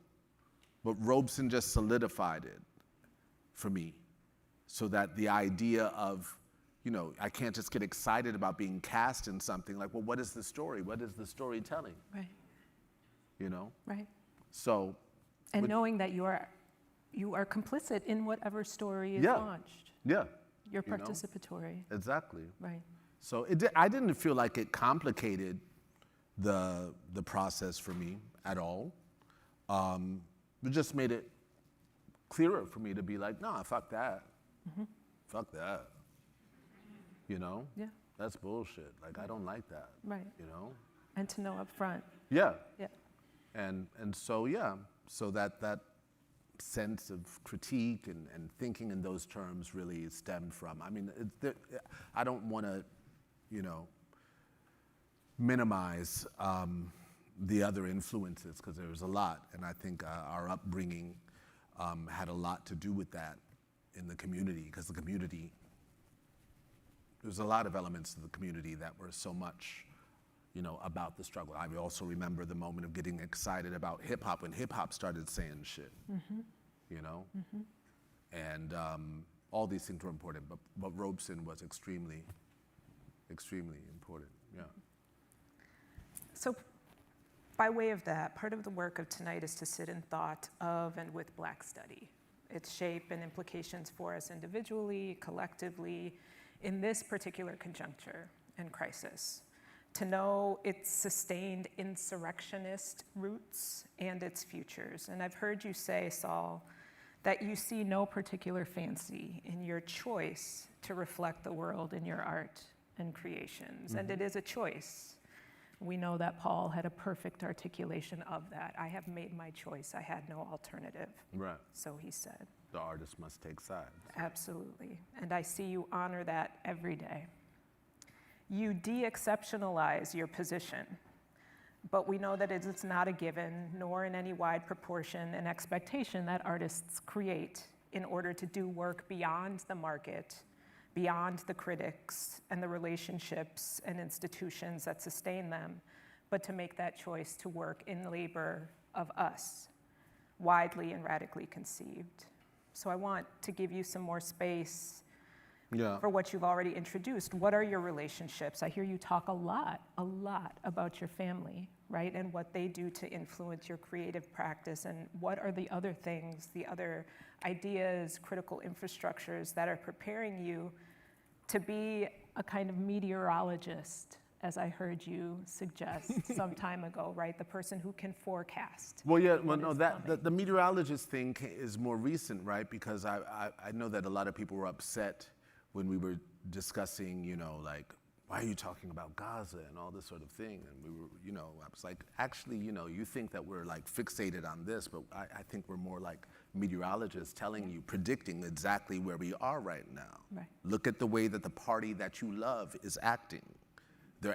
but Robeson just solidified it for me. So that the idea of, you know, I can't just get excited about being cast in something like, well, what is the story? What is the story telling? Right. You know? Right. So. And knowing that you are complicit in whatever story is launched. Yeah. You're you know? participatory. Exactly. Right. So I didn't feel like it complicated the process for me at all. It just made it clearer for me to be like, nah, fuck that. Mm-hmm. Fuck that. You know? Yeah. That's bullshit. Like, I don't like that. Right. You know? And to know up front. Yeah. Yeah. And so, yeah. So that sense of critique and thinking in those terms really stemmed from, I mean, I don't want to, you know, minimize the other influences, because there was a lot, and I think our upbringing had a lot to do with that in the community, because the community, there's a lot of elements of the community that were so much, you know, about the struggle. I also remember the moment of getting excited about hip hop when hip hop started saying shit, you know? And all these things were important, but Robeson was extremely, extremely important, yeah. So by way of that, part of the work of tonight is to sit in thought of and with Black study, its shape and implications for us individually, collectively, in this particular conjuncture and crisis. To know its sustained insurrectionist roots and its futures. And I've heard you say, Saul, that you see no particular fancy in your choice to reflect the world in your art and creations. And it is a choice. We know that Paul had a perfect articulation of that. I have made my choice. I had no alternative. Right. So he said. The artist must take sides. Absolutely. And I see you honor that every day. You de-exceptionalize your position, but we know that it is not a given, nor in any wide proportion an expectation that artists create in order to do work beyond the market, beyond the critics and the relationships and institutions that sustain them, but to make that choice to work in labor of us, widely and radically conceived. So I want to give you some more space for what you've already introduced. What are your relationships? I hear you talk a lot about your family, right? And what they do to influence your creative practice. And what are the other things, the other ideas, critical infrastructures that are preparing you to be a kind of meteorologist, as I heard you suggest some time ago, right? The person who can forecast. Well, yeah, well, no, the meteorologist thing is more recent, right? Because I know that a lot of people were upset when we were discussing, you know, like, why are you talking about Gaza and all this sort of thing? And we were, you know, I was like, actually, you know, you think that we're like fixated on this, but I think we're more like meteorologists telling you, predicting exactly where we are right now. Right. Look at the way that the party that you love is acting.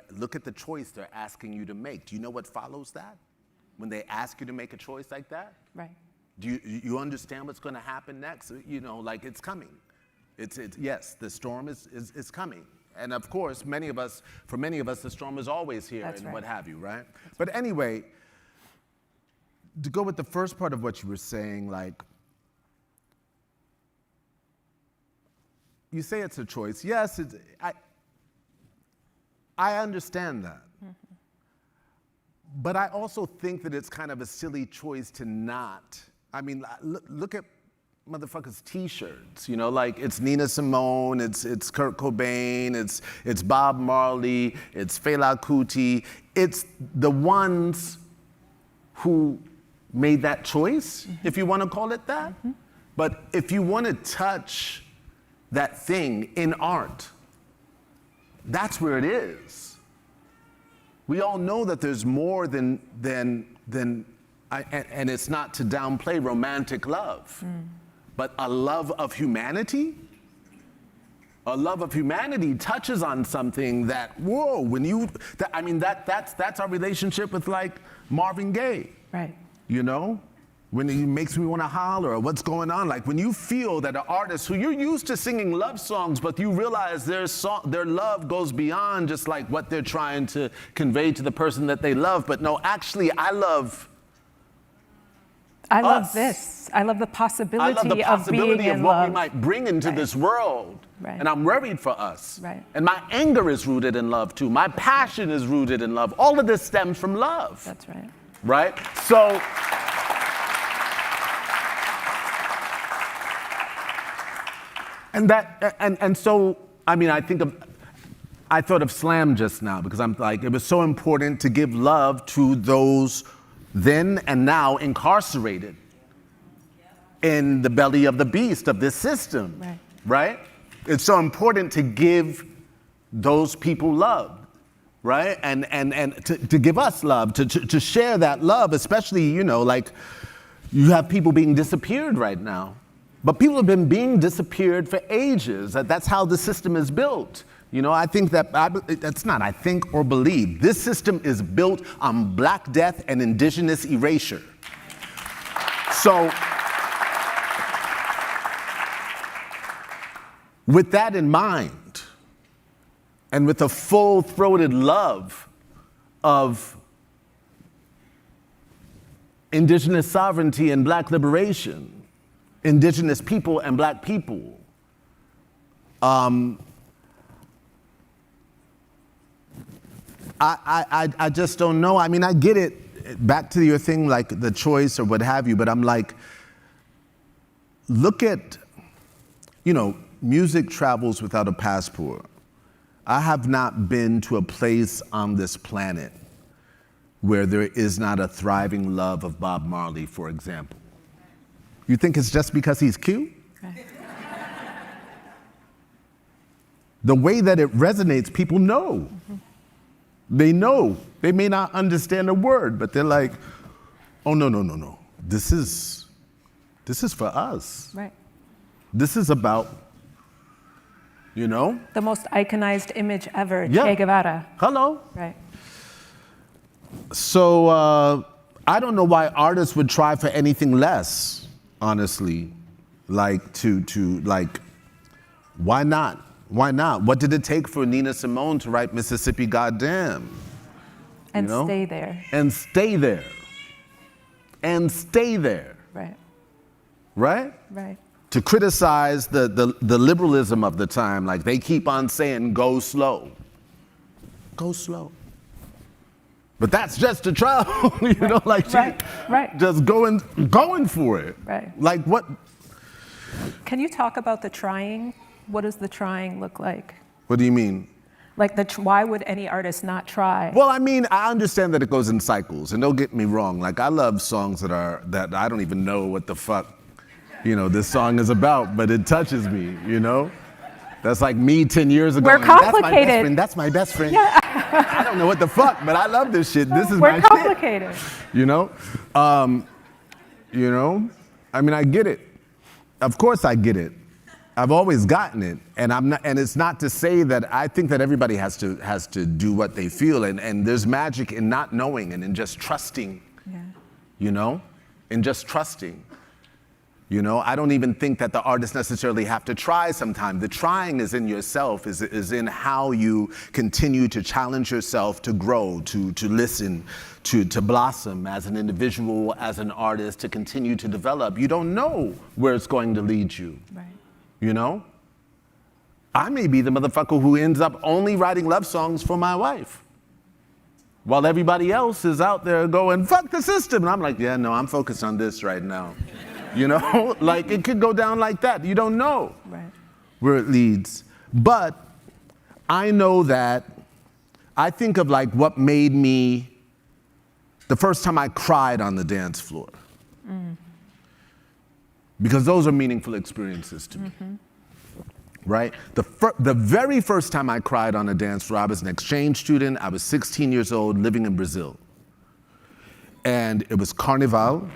Look at the choice they're asking you to make. Do you know what follows that? When they ask you to make a choice like that? Right. Do you understand what's gonna happen next? You know, like it's coming. Yes, the storm is coming. And of course, for many of us, the storm is always here. That's and right. what have you, right? But anyway, to go with the first part of what you were saying, like, you say it's a choice. Yes, I understand that. Mm-hmm. But I also think that it's kind of a silly choice to not. I mean, look at motherfuckers' T-shirts, you know, like it's Nina Simone, it's Kurt Cobain, it's Bob Marley, it's Fela Kuti. It's the ones who made that choice, if you want to call it that. Mm-hmm. But if you want to touch that thing in art, that's where it is. We all know that there's more than and it's not to downplay romantic love. But a love of humanity? A love of humanity touches on something that, whoa, that's our relationship with like Marvin Gaye. Right. You know? when it makes me want to holler, or what's going on. Like when you feel that an artist who you're used to singing love songs, but you realize their love goes beyond just like what they're trying to convey to the person that they love. But no, actually, I love us. this. I love the possibility, I love the possibility of being of in what love. we might bring into this world. Right. And I'm worried for us. Right. And my anger is rooted in love too. My passion is rooted in love. All of this stems from love. That's right. Right? So and so I mean I thought of Slam just now because I'm like, it was so important to give love to those then and now incarcerated in the belly of the beast of this system. Right. Right? It's so important to give those people love, right? And to give us love, to share that love, especially, you know, like you have people being disappeared right now. But people have been being disappeared for ages. That's how the system is built. You know, I think that's not I think or believe. This system is built on Black death and indigenous erasure. So, with that in mind, and with a full-throated love of indigenous sovereignty and Black liberation, indigenous people and Black people, I just don't know. I mean, I get it. Back to your thing, like the choice or what have you, but I'm like, look at, you know, music travels without a passport. I have not been to a place on this planet where there is not a thriving love of Bob Marley, for example. You think it's just because he's cute? Right. The way that it resonates, people know. Mm-hmm. They know. They may not understand a word, but they're like, oh, no. This is for us. Right. This is about, you know? The most iconized image ever, Yeah. Che Guevara. Hello. Right. So I don't know why artists would try for anything less, honestly. Like like, why not? Why not? What did it take for Nina Simone to write Mississippi Goddamn? And you know? stay there. And stay there. And stay there. Right. Right? Right. To criticize the liberalism of the time, like they keep on saying, go slow. Go slow. But that's just a trial, you know, like Right. just going for it. Right. Like what? Can you talk about the trying? What does the trying look like? What do you mean? Like why would any artist not try? Well, I mean, I understand that it goes in cycles, and don't get me wrong. Like I love songs that I don't even know what the fuck, you know, this song is about, but it touches me, you know? That's like me 10 years ago. We're complicated. That's my best friend. Yeah. I don't know what the fuck, but I love this shit. This is my We're shit. complicated. You know? You know? I mean, I get it. Of course I get it. I've always gotten it. And it's not to say that I think that everybody has to do what they feel. And there's magic in not knowing and in just trusting. Yeah. You know? In just trusting. You know, I don't even think that the artists necessarily have to try sometimes. The trying is in yourself, is in how you continue to challenge yourself to grow, to listen, to blossom as an individual, as an artist, to continue to develop. You don't know where it's going to lead you. Right. You know? I may be the motherfucker who ends up only writing love songs for my wife, while everybody else is out there going, fuck the system. And I'm like, yeah, no, I'm focused on this right now. You know, like it could go down like that. You don't know where it leads. But I know that I think of like what made me, the first time I cried on the dance floor. Because those are meaningful experiences to me. Right? The very first time I cried on a dance floor, I was an exchange student. I was 16 years old, living in Brazil. And it was Carnival.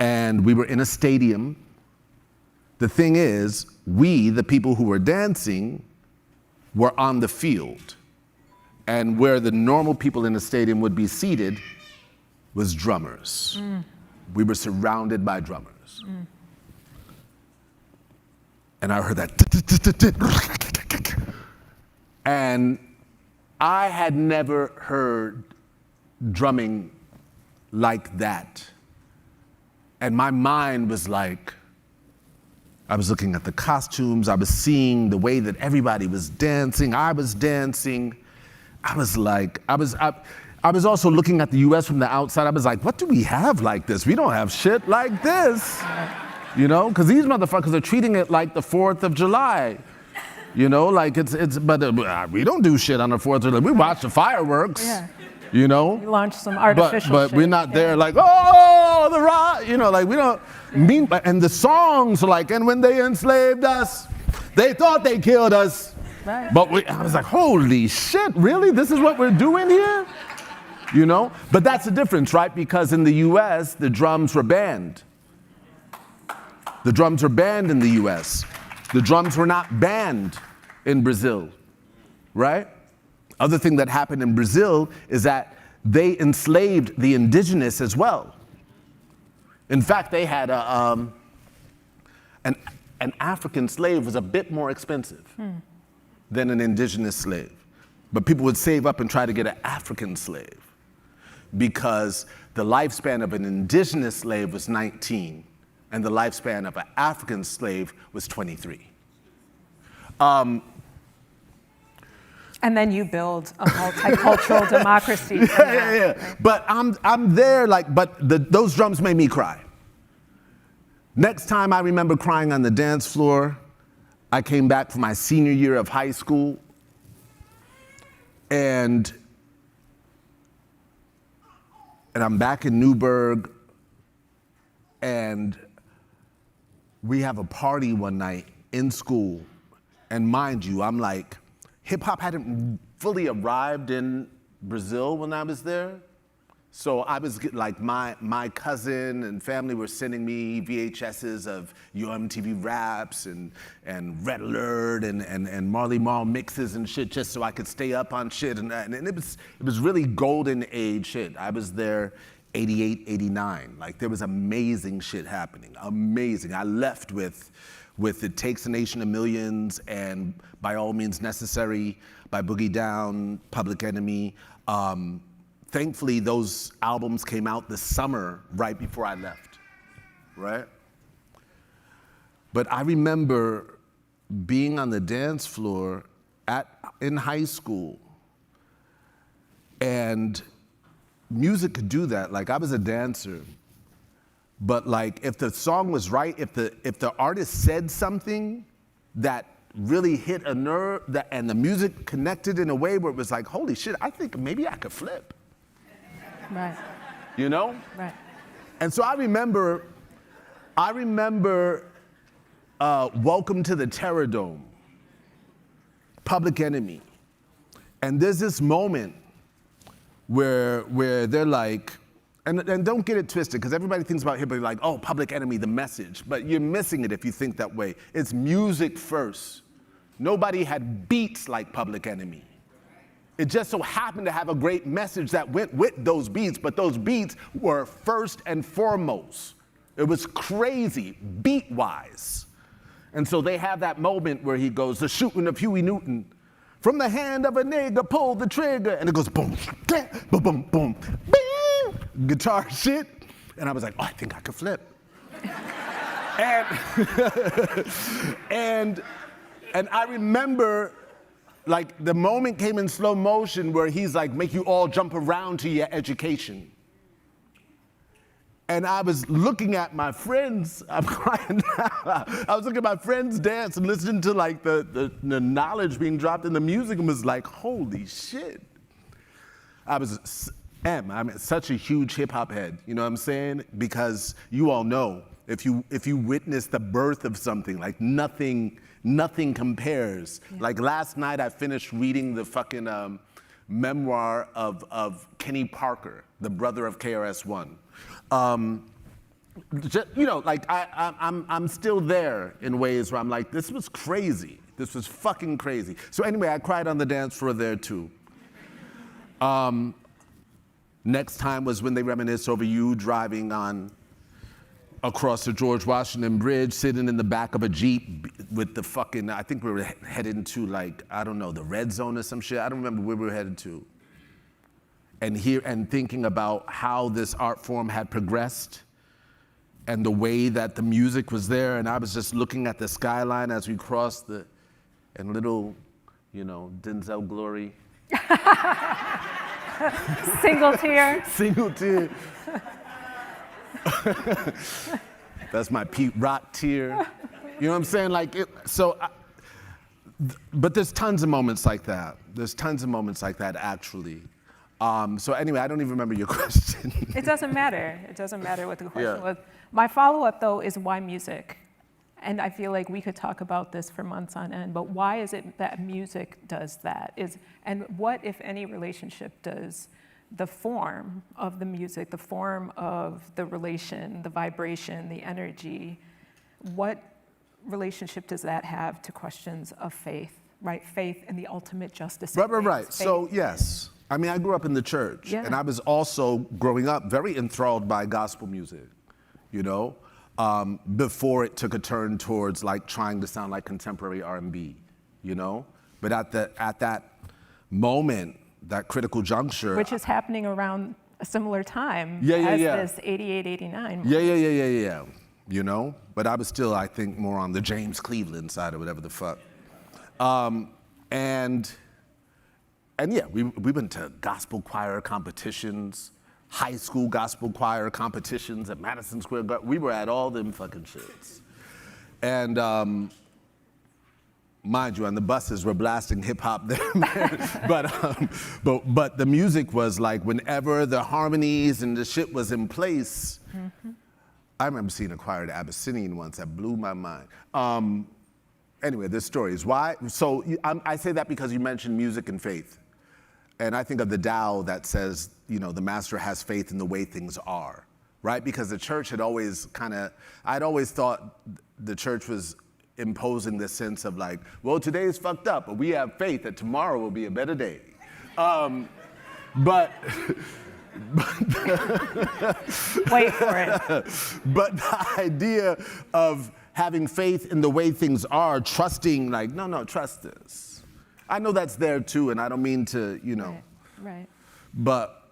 And we were in a stadium. The thing is, we, the people who were dancing, were on the field. And where the normal people in the stadium would be seated was drummers. we were surrounded by drummers. And I heard that. And I had never heard drumming like that. And my mind was like, I was looking at the costumes, I was seeing the way that everybody was dancing, I was dancing. I was like, I was also looking at the US from the outside. I was like, what do we have like this? We don't have shit like this. You know, because these motherfuckers are treating it like the 4th of July. You know, like but we don't do shit on the 4th of July. We watch the fireworks, you know. We launch some artificial but shit. we're not there like, oh, the rock, you know, like we don't mean, and the songs are like, and when they enslaved us, they thought they killed us. Right. But I was like, holy shit, really? This is what we're doing here? You know? But that's the difference, right? Because in the US, the drums were banned. The drums were banned in the US. The drums were not banned in Brazil, right? Other thing that happened in Brazil is that they enslaved the indigenous as well. In fact, they had an African slave was a bit more expensive than an indigenous slave. But people would save up and try to get an African slave because the lifespan of an indigenous slave was 19 and the lifespan of an African slave was 23. And then you build a multicultural democracy. Yeah. But I'm there like, but those drums made me cry. Next time I remember crying on the dance floor, I came back for my senior year of high school, and I'm back in Newburgh, and we have a party one night in school, and mind you, I'm like, hip hop hadn't fully arrived in Brazil when I was there. So I was like, my cousin and family were sending me VHSs of UMTV Raps and Red Alert and Marley Marl mixes and shit just so I could stay up on shit. And it was really golden age shit. I was there 88, 89. Like there was amazing shit happening, amazing. I left with It Takes a Nation of Millions and By All Means Necessary, by Boogie Down, Public Enemy. Thankfully, those albums came out this summer right before I left, right? But I remember being on the dance floor in high school, and music could do that. Like I was a dancer, but like if the song was right, if the artist said something that really hit a nerve, and the music connected in a way where it was like, holy shit, I think maybe I could flip. Right. You know? Right. And so I remember Welcome to the Terror Dome, Public Enemy. And there's this moment where they're like, and don't get it twisted, because everybody thinks about hip hop like, oh, Public Enemy, the message. But you're missing it if you think that way. It's music first. Nobody had beats like Public Enemy. It just so happened to have a great message that went with those beats, but those beats were first and foremost. It was crazy, beat-wise. And so they have that moment where he goes, the shooting of Huey Newton, from the hand of a nigga, pull the trigger, and it goes boom, boom, boom, boom, bing, guitar shit. And I was like, oh, I think I could flip. and I remember, like, the moment came in slow motion where he's like, make you all jump around to your education. And I was looking at my friends, I'm crying now. I was looking at my friends dance and listening to like the knowledge being dropped in the music and was like, holy shit. I'm such a huge hip hop head, you know what I'm saying? Because you all know, if you witness the birth of something, like nothing compares. Yeah. Like last night I finished reading the fucking memoir of Kenny Parker, the brother of KRS-One. You know, like I'm still there in ways where I'm like, this was crazy. This was fucking crazy. So anyway, I cried on the dance floor there too. Next time was when they reminisced over you driving on across the George Washington Bridge, sitting in the back of a Jeep with the fucking, I think we were heading to like, I don't know, the red zone or some shit. I don't remember where we were headed to. And thinking about how this art form had progressed and the way that the music was there. And I was just looking at the skyline as we crossed and little, Denzel Glory. Single tear. Single tear. That's my Pete Rock tear. You know what I'm saying? But there's tons of moments like that. There's tons of moments like that, actually. So anyway, I don't even remember your question. It doesn't matter. It doesn't matter what the question Yeah. was. My follow-up, though, is why music? And I feel like we could talk about this for months on end, but why is it that music does that? And what, if any, relationship does the form of the music, the form of the relation, the vibration, the energy, what relationship does that have to questions of faith, right? Faith and the ultimate justice of Right. things. So, Faith. yes. I mean, I grew up in the church, Yeah. and I was also, growing up, very enthralled by gospel music, before it took a turn towards like trying to sound like contemporary R&B, But at that moment, that critical juncture. Which is happening around a similar time Yeah. as this 88, 89. Yeah. But I was still, I think, more on the James Cleveland side or whatever the fuck. And yeah, we went to gospel choir competitions, high school gospel choir competitions at Madison Square Garden. We were at all them fucking shits. And mind you, on the buses we're blasting hip hop there, but the music was like whenever the harmonies and the shit was in place. Mm-hmm. I remember seeing a choir at Abyssinian once that blew my mind. Anyway, there's stories. Why? So I say that because you mentioned music and faith. And I think of the Tao that says, the master has faith in the way things are, right? Because the church had always I'd always thought the church was imposing this sense of like, well, today is fucked up, but we have faith that tomorrow will be a better day. But Wait for it. But the idea of having faith in the way things are, trusting, like, no, trust this. I know that's there too, and I don't mean to, Right. But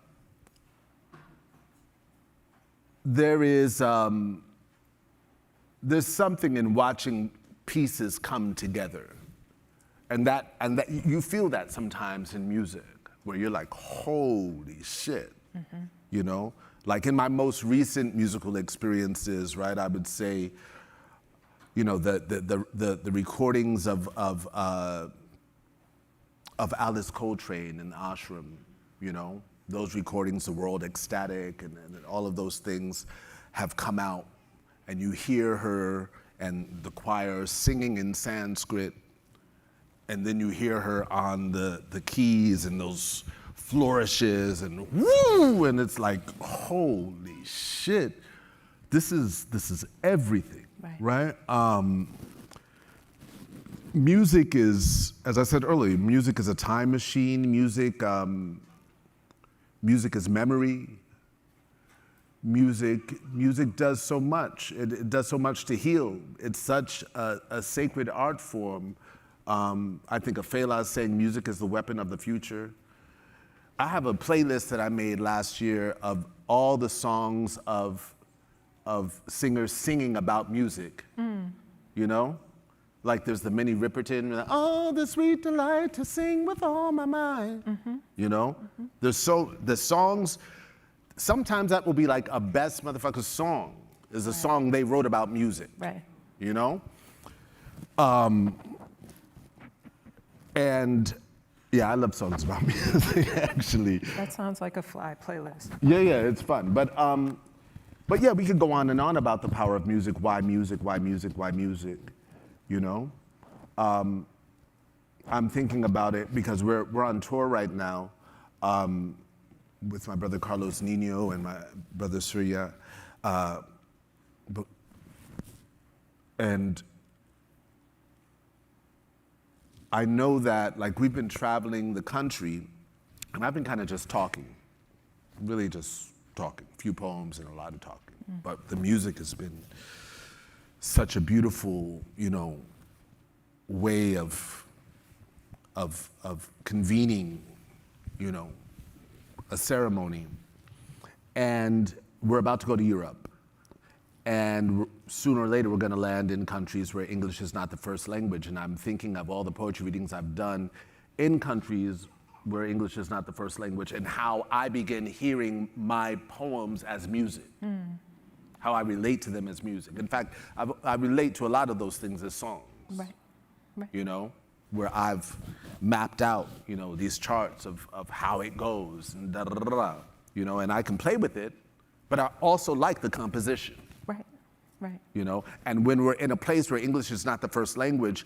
there is, there's something in watching pieces come together. And that you feel that sometimes in music, where you're like, holy shit, Like in my most recent musical experiences, right, I would say, the recordings of Alice Coltrane and Ashram, those recordings, The World Ecstatic, and all of those things have come out, and you hear her and the choir singing in Sanskrit, and then you hear her on the keys and those flourishes and woo, and it's like, holy shit, this is everything, right? Music is, as I said earlier, music is a time machine. Music is memory. Music does so much. It does so much to heal. It's such a sacred art form. I think of Fela saying music is the weapon of the future. I have a playlist that I made last year of all the songs of singers singing about music, Like there's the Minnie Riperton, oh, the sweet delight to sing with all my mind, There's the songs, sometimes that will be like a best motherfucker song, is a song they wrote about music, Right. And yeah, I love songs about music, actually. That sounds like a fly playlist. Yeah, it's fun. But yeah, we could go on and on about the power of music, why music, why music, why music, I'm thinking about it because we're on tour right now with my brother Carlos Nino and my brother Surya. And I know that, like, we've been traveling the country, and I've been kind of just talking, really just talking, a few poems and a lot of talking. But the music has been such a beautiful, way of convening, a ceremony. And we're about to go to Europe. And sooner or later, we're going to land in countries where English is not the first language. And I'm thinking of all the poetry readings I've done in countries where English is not the first language, and how I begin hearing my poems as music, how I relate to them as music. In fact, I relate to a lot of those things as songs, Right. Where I've mapped out, these charts of how it goes, and and I can play with it, but I also like the composition. Right. And when we're in a place where English is not the first language,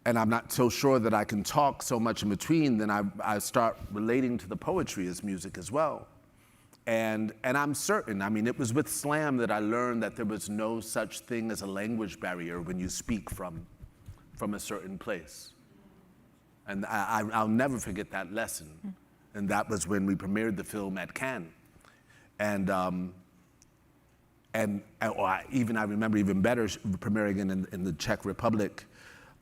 and I'm not so sure that I can talk so much in between, then I start relating to the poetry as music as well. And I'm certain, it was with slam that I learned that there was no such thing as a language barrier when you speak from a certain place. And I'll never forget that lesson. And that was when we premiered the film at Cannes. And I remember even better premiering in the Czech Republic,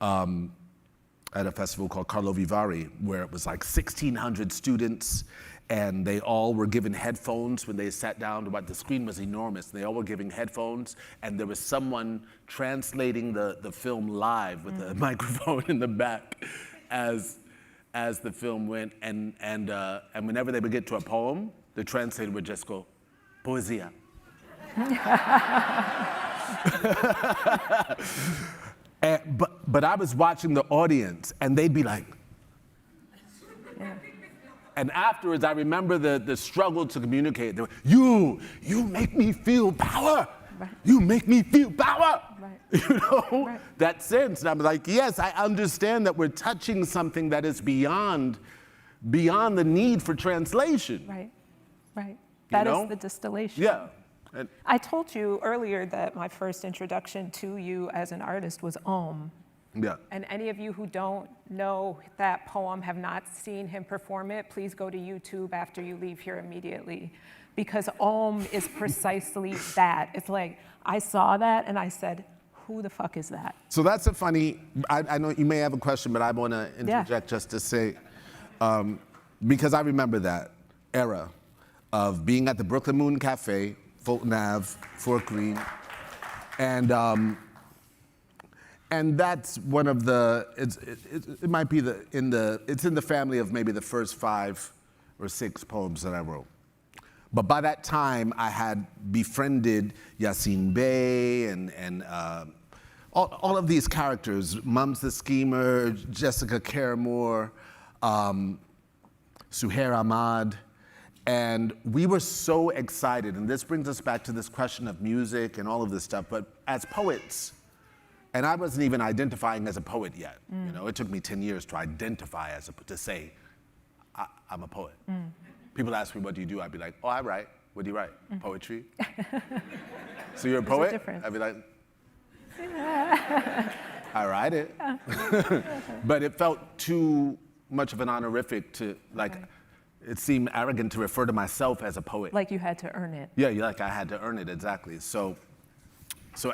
at a festival called Karlovy Vary, where it was like 1,600 students, and they all were given headphones when they sat down to watch. The screen was enormous. They all were given headphones, and there was someone translating the film live with a microphone in the back as the film went. And whenever they would get to a poem, the translator would just go, "Poesia." But I was watching the audience, and they'd be like, and afterwards, I remember the struggle to communicate. They were, you make me feel power. Right. You make me feel power. Right. Right. That sense. And I'm like, yes, I understand that we're touching something that is beyond the need for translation. Right. That know? is the distillation. Yeah. I told you earlier that my first introduction to you as an artist was Om. Yeah. And any of you who don't know that poem, have not seen him perform it, please go to YouTube after you leave here immediately. Because Om is precisely that. It's like, I saw that and I said, who the fuck is that? So that's a funny, I know you may have a question, but I want to interject just to say, because I remember that era of being at the Brooklyn Moon Cafe, Fulton Ave, Fort Greene, and that's one of the, it might be it's in the family of maybe the first 5 or 6 poems that I wrote. But by that time, I had befriended Yassine Bey and all of these characters, Mums the Schemer, Jessica Caramore, Suhair Ahmad, and we were so excited. And this brings us back to this question of music and all of this stuff, but as poets, and I wasn't even identifying as a poet yet. It took me 10 years to identify to say, I'm a poet. People ask me, what do you do? I'd be like, oh, I write. What do you write? Poetry. So you're a poet? I'd be like, I write it. But it felt too much of an honorific to, it seemed arrogant to refer to myself as a poet. Like you had to earn it. Yeah, like I had to earn it, exactly. So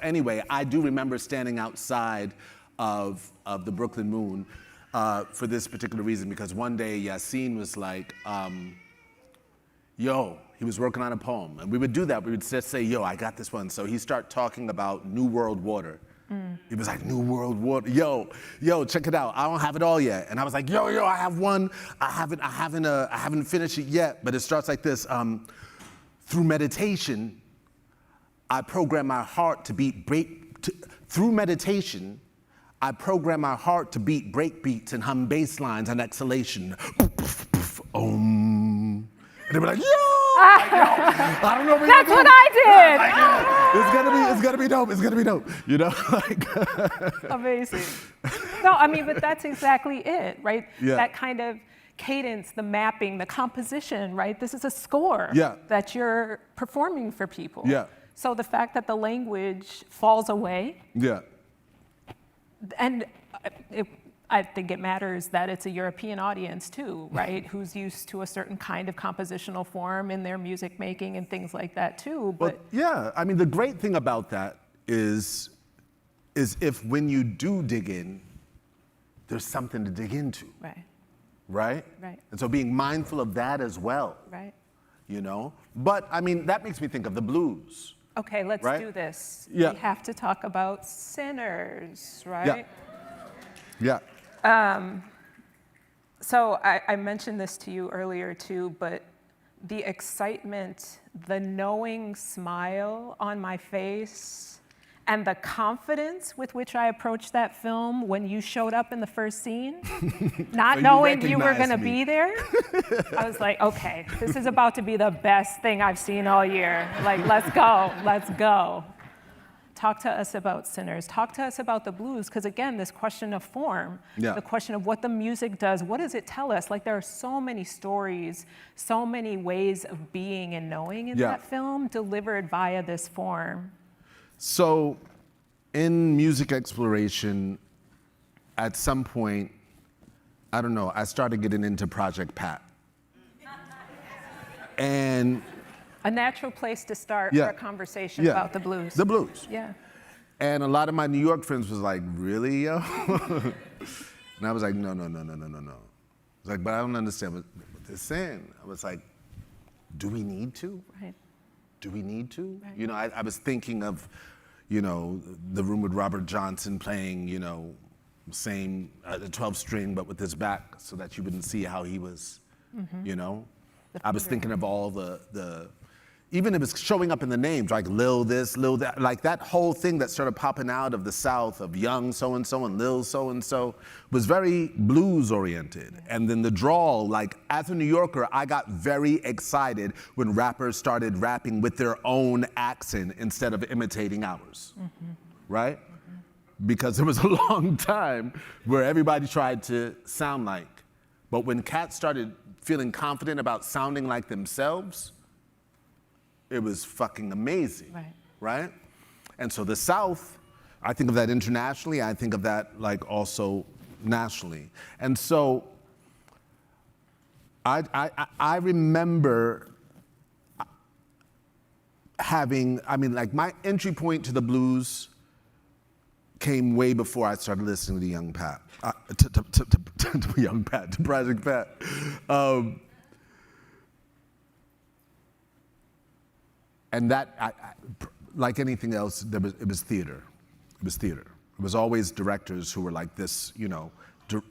anyway, I do remember standing outside of the Brooklyn Moon for this particular reason, because one day Yassine was like, yo, he was working on a poem. And we would do that. We would just say, yo, I got this one. So he started talking about New World Water. He was like, New World Water, yo, check it out. I don't have it all yet. And I was like, yo, I have one. I haven't finished it yet, but it starts like this. Through meditation, I program my heart to beat through meditation, I program my heart to beat break beats and hum bass lines and exhalation. And they were like, yo! I don't know. That's what I did. It's gonna be dope. It's gonna be dope. Amazing. No, I mean, but that's exactly it, right? Yeah. That kind of cadence, the mapping, the composition, right? This is a score that you're performing for people. Yeah. So the fact that the language falls away, Yeah. and I think it matters that it's a European audience too, right? Who's used to a certain kind of compositional form in their music making and things like that too. But yeah, I mean, the great thing about that is if when you do dig in, there's something to dig into, right, right? Right. And so being mindful of that as well, right. you know? But I mean, that makes me think of the blues. Okay, let's Right? do this. Yeah. We have to talk about Sinners, right? Yeah. So I mentioned this to you earlier too, but the excitement, the knowing smile on my face, and the confidence with which I approached that film when you showed up in the first scene, not So you knowing you were recognized gonna me. be there, I was like, okay, this is about to be the best thing I've seen all year. Like, let's go, let's go. Talk to us about Sinners. Talk to us about the blues, because again, this question of form, Yeah. the question of what the music does, what does it tell us? Like, there are so many stories, so many ways of being and knowing in Yeah. that film delivered via this form. So in music exploration, at some point, I don't know, I started getting into Project Pat. And A natural place to start Yeah. for a conversation Yeah. about the blues. the blues. Yeah. And a lot of my New York friends was like, really, yo? And I was like, no. I was like, but I don't understand what they're saying. I was like, do we need to? Right. Do we need to? Right. You know, I was thinking of, you know, the room with Robert Johnson playing, you know, same, the 12 string, but with his back so that you wouldn't see how he was, you know? I was thinking of all the, even if it's showing up in the names, like Lil this, Lil that, like that whole thing that started popping out of the South of young so-and-so and Lil so-and-so was very blues oriented. And then the drawl, like as a New Yorker, I got very excited when rappers started rapping with their own accent instead of imitating ours, right? Because there was a long time where everybody tried to sound like. But when cats started feeling confident about sounding like themselves, it was fucking amazing, right? And so the South, I think of that internationally, I think of that like also nationally. And so I remember having, I mean, like my entry point to the blues came way before I started listening to Young Pat, to Young Pat, to Project Pat. And that, like anything else, it was theater. It was theater. It was always directors who were like this, you know,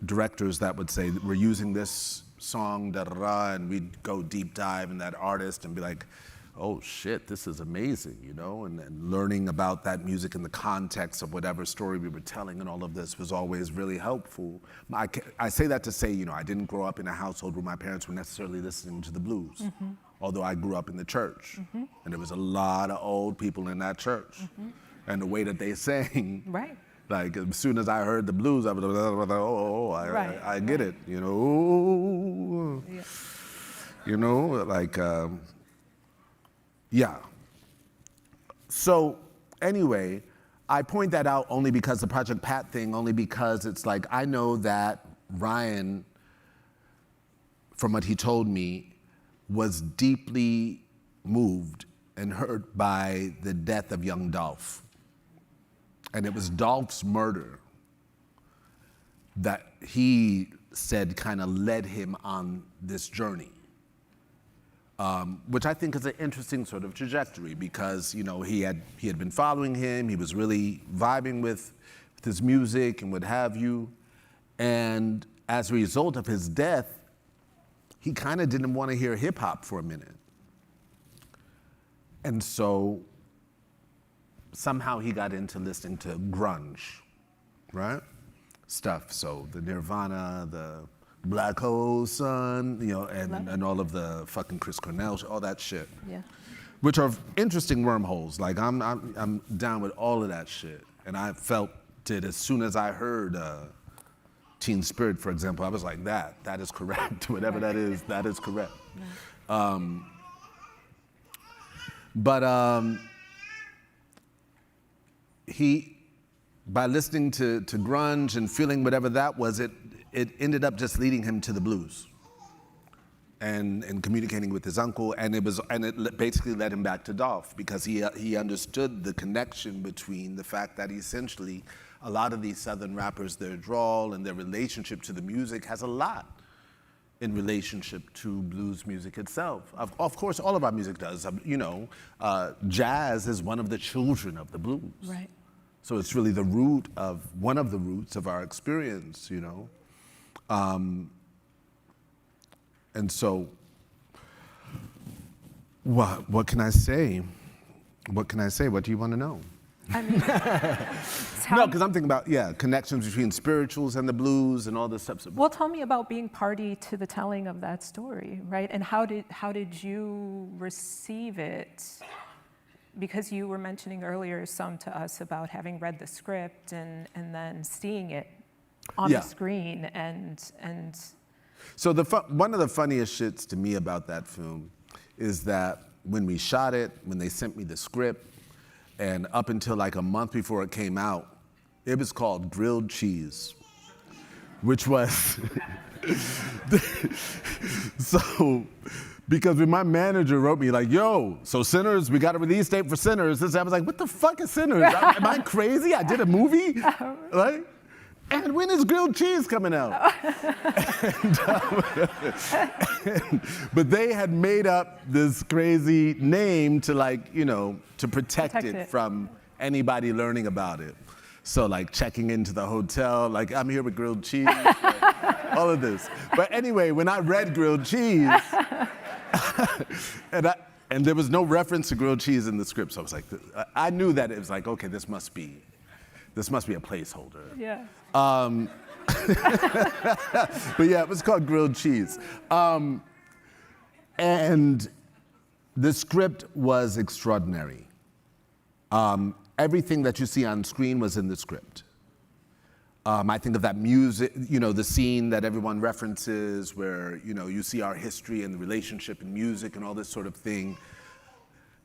directors that would say, we're using this song, da-da-da, and we'd go deep dive in that artist and be like, oh shit, this is amazing, you know? And learning about that music in the context of whatever story we were telling and all of this was always really helpful. I say that to say, you know, I didn't grow up in a household where my parents were necessarily listening to the blues. Although I grew up in the church, and there was a lot of old people in that church, and the way that they sang, Right. like as soon as I heard the blues, I was like, oh, I get it, you know, you know, like, yeah. So anyway, I point that out only because the Project Pat thing, only because it's like I know that Ryan, from what he told me, was deeply moved and hurt by the death of young Dolph. And it was Dolph's murder that he said kind of led him on this journey, which I think is an interesting sort of trajectory because, you know, he had been following him, he was really vibing with his music and what have you. And as a result of his death, he kind of didn't want to hear hip hop for a minute. And so somehow he got into listening to grunge, right? Stuff, so the Nirvana, the Black Hole Sun, you know, and all of the fucking Chris Cornell, all that shit. Yeah. Which are interesting wormholes. Like I'm down with all of that shit. And I felt it as soon as I heard Teen Spirit, for example, I was like, that is correct. Whatever that is correct. But by listening to grunge and feeling whatever that was, it ended up just leading him to the blues and communicating with his uncle, and it basically led him back to Dolph, because he understood the connection between the fact that essentially a lot of these Southern rappers, their drawl and their relationship to the music has a lot in relationship to blues music itself. Of course, all of our music does. Jazz is one of the children of the blues. Right. So it's really one of the roots of our experience, you know. And so, what can I say? What can I say? What do you want to know? I mean, No, because I'm thinking about, connections between spirituals and the blues and all this stuff. well, tell me about being party to the telling of that story, right? And how did you receive it? Because you were mentioning earlier some to us about having read the script and then seeing it on the screen and. So one of the funniest shits to me about that film is that when we shot it, when they sent me the script, and up until like a month before it came out, it was called Grilled Cheese, which was, so, because when my manager wrote me like, yo, so Sinners, we got a release date for Sinners, I was like, what the fuck is Sinners? Am I crazy? I did a movie? Like, and when is Grilled Cheese coming out? But they had made up this crazy name to to protect it from anybody learning about it. So like checking into the hotel, like I'm here with Grilled Cheese, all of this. But anyway, when I read Grilled Cheese, and there was no reference to grilled cheese in the script, so I was like, I knew that it was like, okay, this must be a placeholder. Yeah. But yeah, it was called Grilled Cheese. And the script was extraordinary. Everything that you see on screen was in the script. I think of that music, the scene that everyone references where, you see our history and the relationship in music and all this sort of thing.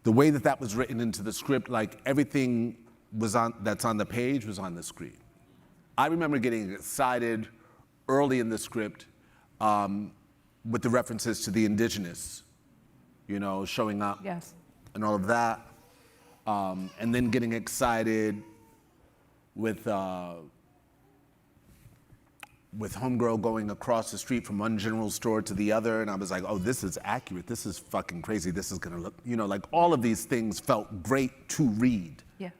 The way that was written into the script, like everything that's on the page was on the screen. I remember getting excited early in the script with the references to the indigenous, showing up. Yes. And all of that. And then getting excited with homegirl going across the street from one general store to the other, and I was like, oh, this is accurate. This is fucking crazy. This is gonna look, like all of these things felt great to read. Yeah.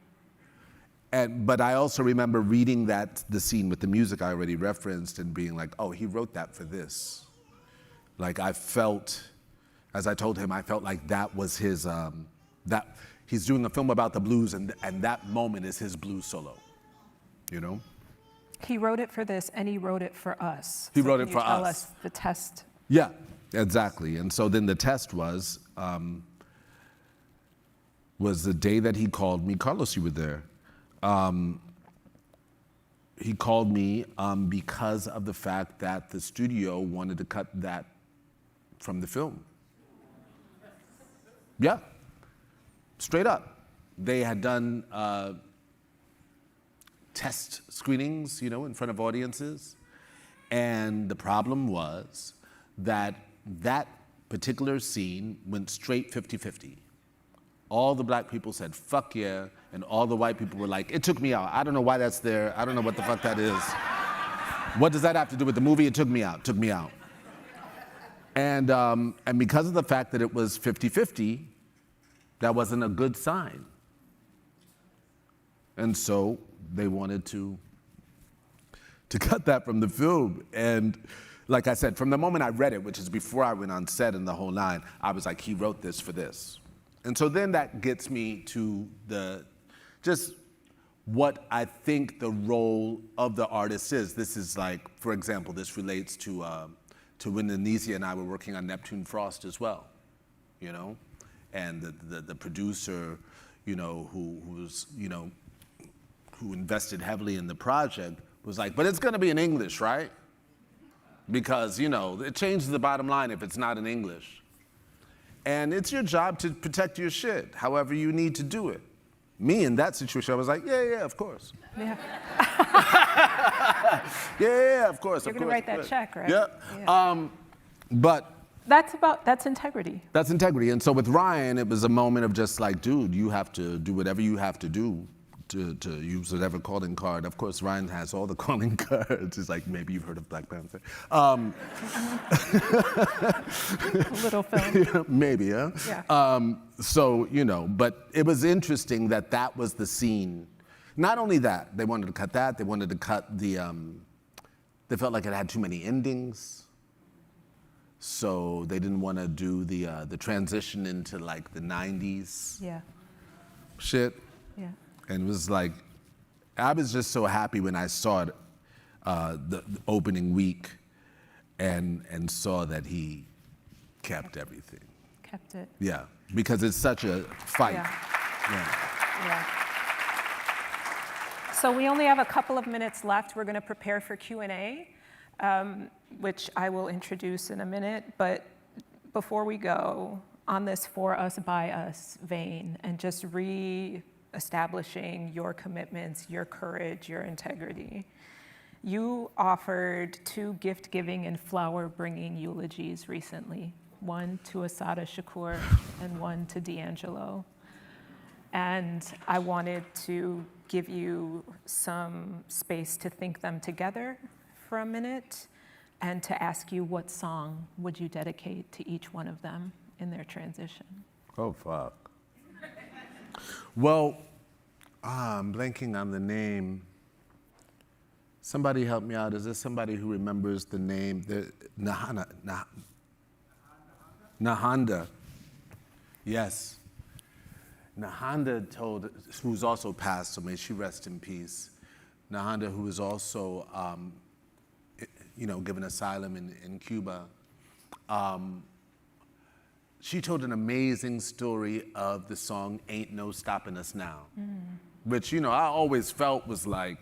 But I also remember reading the scene with the music I already referenced and being like, oh, he wrote that for this. Like I felt, as I told him, I felt like that was his, that he's doing a film about the blues and that moment is his blues solo, He wrote it for this and he wrote it for us. He So wrote can it you for tell us. us the test. Yeah, exactly. And so then the test was the day that he called me. Carlos, you were there. He called me because of the fact that the studio wanted to cut that from the film. Yeah, straight up. They had done test screenings, in front of audiences. And the problem was that particular scene went straight 50-50. All the black people said, fuck yeah, and all the white people were like, it took me out. I don't know why that's there. I don't know what the fuck that is. What does that have to do with the movie? It took me out. And because of the fact that it was 50-50, that wasn't a good sign. And so they wanted to cut that from the film. And like I said, from the moment I read it, which is before I went on set and the whole nine, I was like, he wrote this for this. And so then that gets me to just what I think the role of the artist is. This is like, for example, this relates to when Anesia and I were working on Neptune Frost as well, and the producer, who invested heavily in the project was like, but it's gonna be in English, right? Because, it changes the bottom line if it's not in English. And it's your job to protect your shit, however you need to do it. Me in that situation, I was like, yeah, of course. Yeah. Yeah, of course. You're of gonna course, write that of course. check, right? Yeah. Yeah. But That's integrity. that's integrity. And so with Ryan, it was a moment of just like, dude, you have to do whatever you have to do to use whatever calling card. Of course, Ryan has all the calling cards. It's like, maybe you've heard of Black Panther. Little film. Maybe, huh? Yeah. So, but it was interesting that that was the scene. Not only that, they wanted to cut that, they wanted to cut the, they felt like it had too many endings. So they didn't want to do the transition into like the 90s Yeah. shit. Yeah. And it was like, I was just so happy when I saw it the opening week and saw that he kept everything. Kept it. Yeah, because it's such a fight. Yeah. Yeah. So we only have a couple of minutes left. We're going to prepare for Q&A, which I will introduce in a minute. But before we go on this for us, by us vein, and just re-establishing your commitments, your courage, your integrity, you offered 2 gift-giving and flower-bringing eulogies recently, one to Assata Shakur and one to D'Angelo. And I wanted to give you some space to think them together for a minute and to ask you, what song would you dedicate to each one of them in their transition? Oh, fuck. Well, I'm blanking on the name. Somebody help me out. Is there somebody who remembers the name? Nahanda. Yes. Nahanda told, who's also passed, so may she rest in peace. Nahanda, who was also, given asylum in Cuba. She told an amazing story of the song "Ain't No Stopping Us Now," which I always felt was like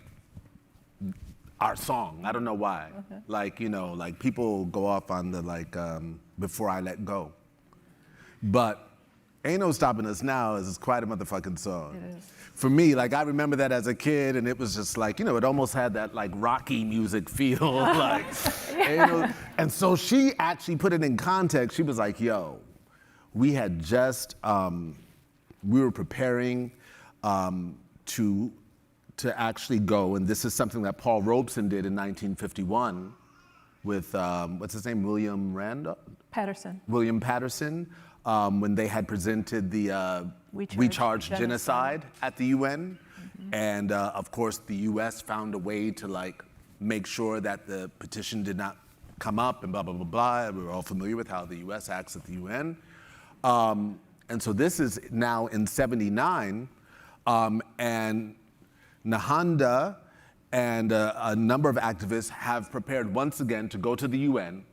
our song. I don't know why. Okay. Like people go off on the "Before I Let Go," but "Ain't No Stopping Us Now" is quite a motherfucking song. It is. For me, I remember that as a kid, and it was just it almost had that Rocky music feel, and so she actually put it in context. She was like, "Yo, we had just we were preparing to actually go, and this is something that Paul Robeson did in 1951 with what's his name, William Patterson." When they had presented the We Charge Genocide at the UN. Mm-hmm. And of course, the US found a way to make sure that the petition did not come up and blah, blah, blah, blah. We're all familiar with how the US acts at the UN. And so this is now in '79, and Nahanda and a number of activists have prepared once again to go to the UN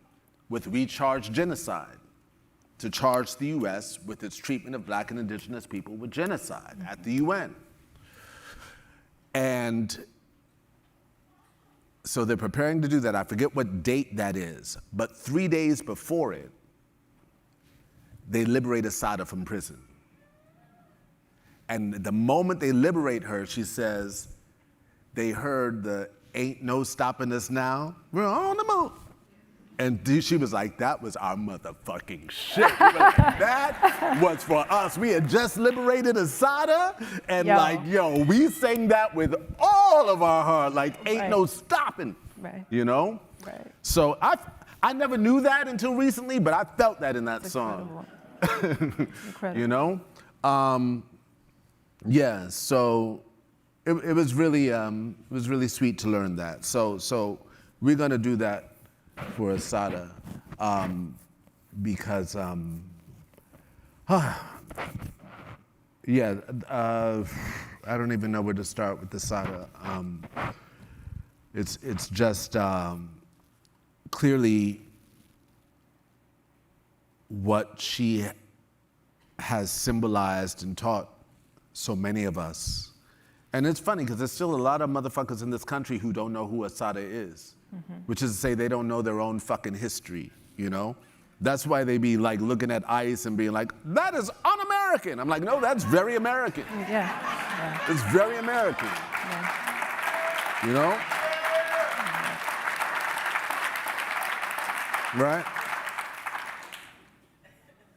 with We Charge Genocide, to charge the US with its treatment of Black and indigenous people with genocide at the UN. And so they're preparing to do that. I forget what date that is, but 3 days before it, they liberate Assata from prison. And the moment they liberate her, she says, they heard the "Ain't No Stopping Us Now, we're on the move." And she was like, that was our motherfucking shit. That was for us. We had just liberated Assata, and we sang that with all of our heart, ain't no stopping, Right. Right. So I never knew that until recently, but I felt that in that song. Incredible. Yeah, so it was really sweet to learn that. So we're gonna do that for Assata, because I don't even know where to start with Assata. It's just clearly what she has symbolized and taught so many of us. And it's funny because there's still a lot of motherfuckers in this country who don't know who Assata is. Mm-hmm. Which is to say they don't know their own fucking history, That's why they be looking at ICE and being like, that is un-American. I'm like, no, that's very American. Yeah. It's very American. You know? Right?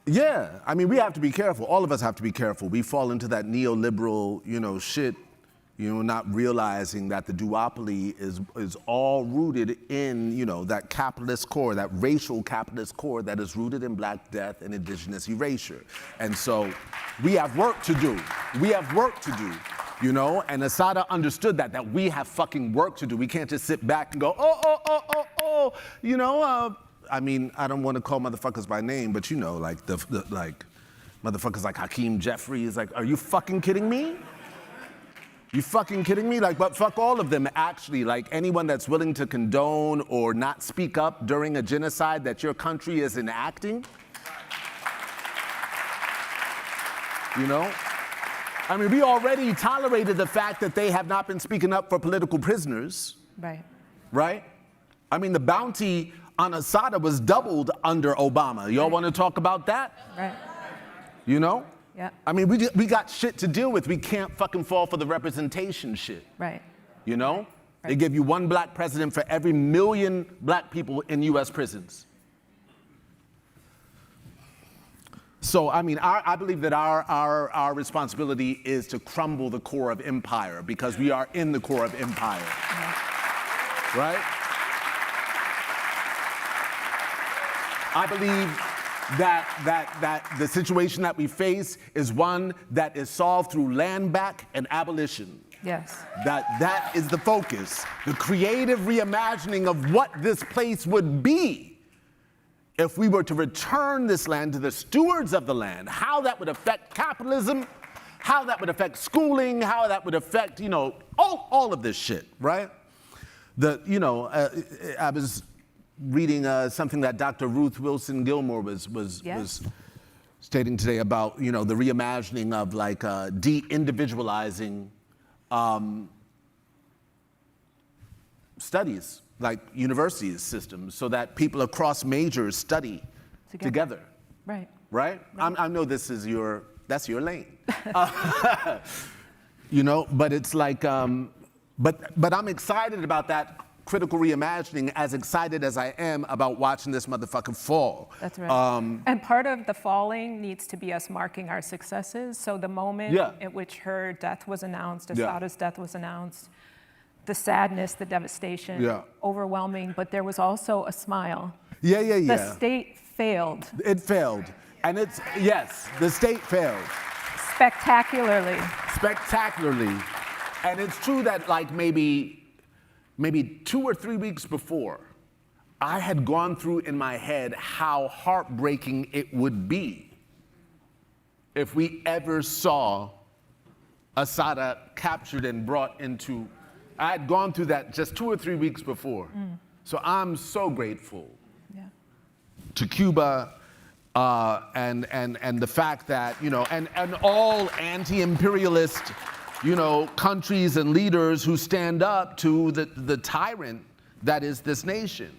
Yeah, I mean, we have to be careful. All of us have to be careful. We fall into that neoliberal, shit, not realizing that the duopoly is all rooted in, that capitalist core, that racial capitalist core that is rooted in Black death and indigenous erasure. And so we have work to do. We have work to do, and Assata understood that we have fucking work to do. We can't just sit back and go, I mean, I don't want to call motherfuckers by name, but like like motherfuckers like Hakeem Jeffries, like, are you fucking kidding me? You fucking kidding me? Like, but fuck all of them, actually. Like, anyone that's willing to condone or not speak up during a genocide that your country is enacting. I mean, we already tolerated the fact that they have not been speaking up for political prisoners. Right. Right? I mean, the bounty on Assata was doubled under Obama. Y'all want to talk about that? Right. Yeah. I mean, we got shit to deal with. We can't fucking fall for the representation shit. Right. Right. They give you one Black president for every 1 million Black people in US prisons. So, I mean, I believe that our responsibility is to crumble the core of empire, because we are in the core of empire. Right? I believe that the situation that we face is one that is solved through land back and abolition. Yes. That is the focus. The creative reimagining of what this place would be if we were to return this land to the stewards of the land, how that would affect capitalism, how that would affect schooling, how that would affect, all of this shit, right? I was reading something that Dr. Ruth Wilson Gilmore was stating today about, the reimagining of like de-individualizing studies, like universities systems, so that people across majors study together. Right. Right? I know that's your lane. But it's like, but I'm excited about that critical reimagining, as excited as I am about watching this motherfucker fall. That's right. And part of the falling needs to be us marking our successes. So the moment at which her death was announced, Assata's death was announced, the sadness, the devastation, overwhelming, but there was also a smile. The state failed. It failed. And the state failed. Spectacularly. And it's true that like maybe 2 or 3 weeks before, I had gone through in my head how heartbreaking it would be if we ever saw Assata captured and brought into. I had gone through that just 2 or 3 weeks before. So I'm so grateful to Cuba and the fact that, and all anti-imperialist, countries and leaders who stand up to the tyrant that is this nation.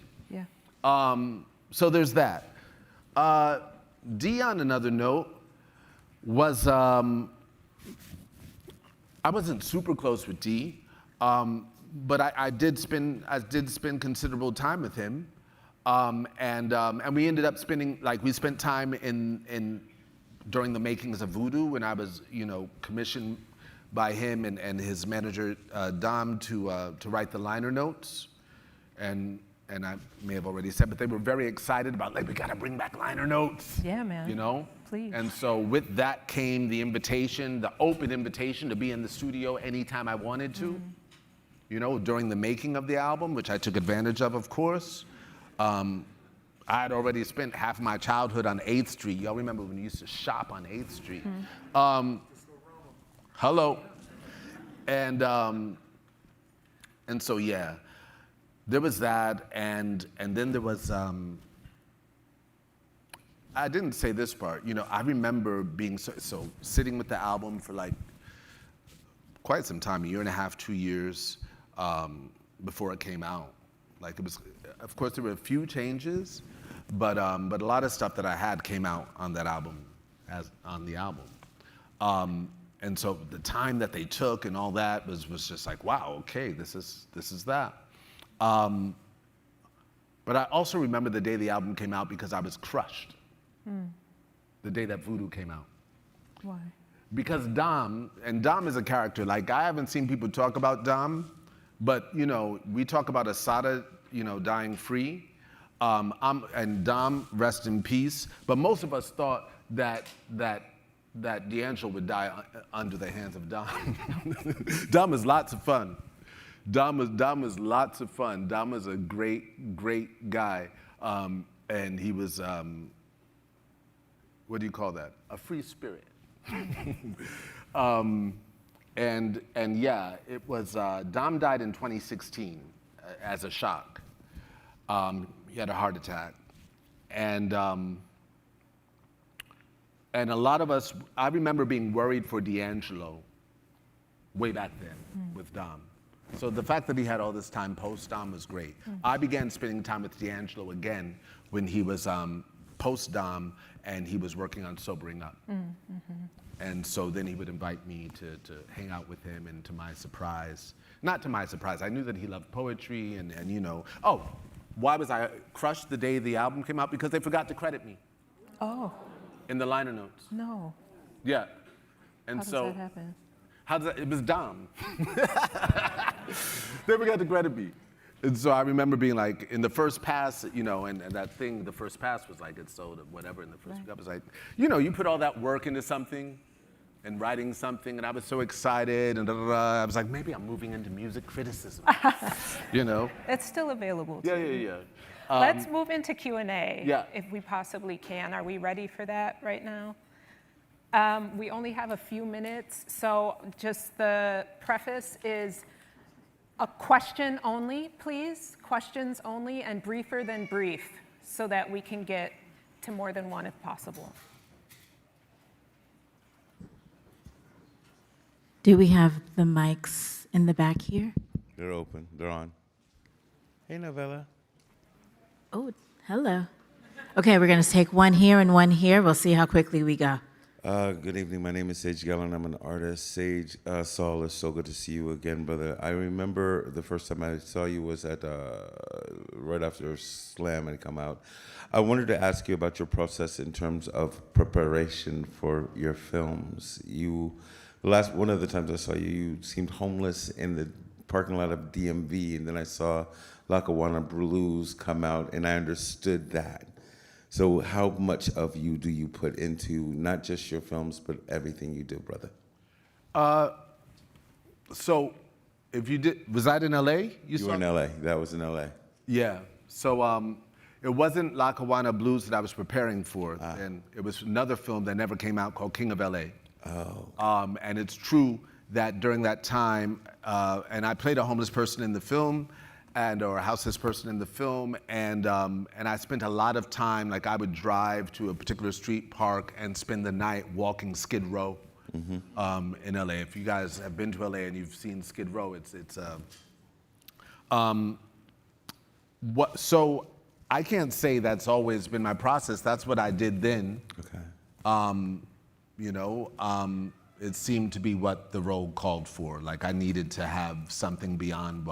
So there's that. Dee, on another note, was, I wasn't super close with Dee, but I did spend considerable time with him. And we ended up we spent time during the makings of Voodoo, when I was, commissioned by him and his manager, Dom, to write the liner notes. And I may have already said, but they were very excited about, like, we gotta bring back liner notes. Yeah, man. Please. And so with that came the invitation, the open invitation to be in the studio anytime I wanted to, during the making of the album, which I took advantage of course. I had already spent half of my childhood on 8th Street. Y'all remember when you used to shop on 8th Street? Hello. And so, there was that, and then there was, I didn't say this part, I remember being so sitting with the album for like quite some time, 1.5 years, 2 years, before it came out. Like, it was, of course, there were a few changes, but a lot of stuff that I had came out on that album, on the album. And so the time that they took and all that was just like, wow, okay, this is that. But I also remember the day the album came out because I was crushed. The day that Voodoo came out. Why? Because Dom is a character, like I haven't seen people talk about Dom, but we talk about Asada, dying free, and Dom, rest in peace, but most of us thought that D'Angelo would die under the hands of Dom. Dom is lots of fun. Dom is lots of fun. Dom is a great guy, and he was, what do you call that? A free spirit. And yeah, it was, Dom died in 2016 as a shock. He had a heart attack. And a lot of us, I remember being worried for D'Angelo way back then with Dom. So the fact that he had all this time post-Dom was great. I began spending time with D'Angelo again when he was post-Dom and he was working on Sobering Up. And so then he would invite me to hang out with him, and to my surprise, not to my surprise, I knew that he loved poetry and oh, why was I crushed the day the album came out? Because they forgot to credit me. Oh. In the liner notes. No. Yeah. And How does that happen? It was Dom. They forgot to credit me. And so I remember being like, in the first pass, and that thing, the first pass was like, it sold whatever in the first week. I was like, you put all that work into something and writing something, and I was so excited, and I was like, maybe I'm moving into music criticism, It's still available to Yeah, you. yeah, yeah. Let's move into Q&A, Yeah. if we possibly can. Are we ready for that right now? We only have a few minutes, so just the preface is a question only, please. Questions only, and briefer than brief, so that we can get to more than one if possible. Do we have the mics in the back here? They're open. They're on. Hey, Novella. Oh, hello. Okay, we're going to take one here and one here. We'll see how quickly we go. Good evening. My name is Sage Gellin. I'm an artist. Sage, Saul, it's so good to see you again, brother. I remember the first time I saw you was at right after Slam had come out. I wanted to ask you about your process in terms of preparation for your films. One of the times I saw you, you seemed homeless in the parking lot of DMV, and then I saw Lackawanna Blues come out, and I understood that. So how much of you do you put into not just your films, but everything you do, brother? So if you was that in LA? You were in LA. That was in LA. Yeah. So it wasn't Lackawanna Blues that I was preparing for, and it was another film that never came out called King of LA. Oh. And it's true that during that time, and I played a homeless person in the film, or a houseless person in the film, and I spent a lot of time, like I would drive to a particular street park and spend the night walking Skid Row in LA. If you guys have been to LA and you've seen Skid Row, so I can't say that's always been my process. That's what I did then. Okay. It seemed to be what the role called for. Like I needed to have something beyond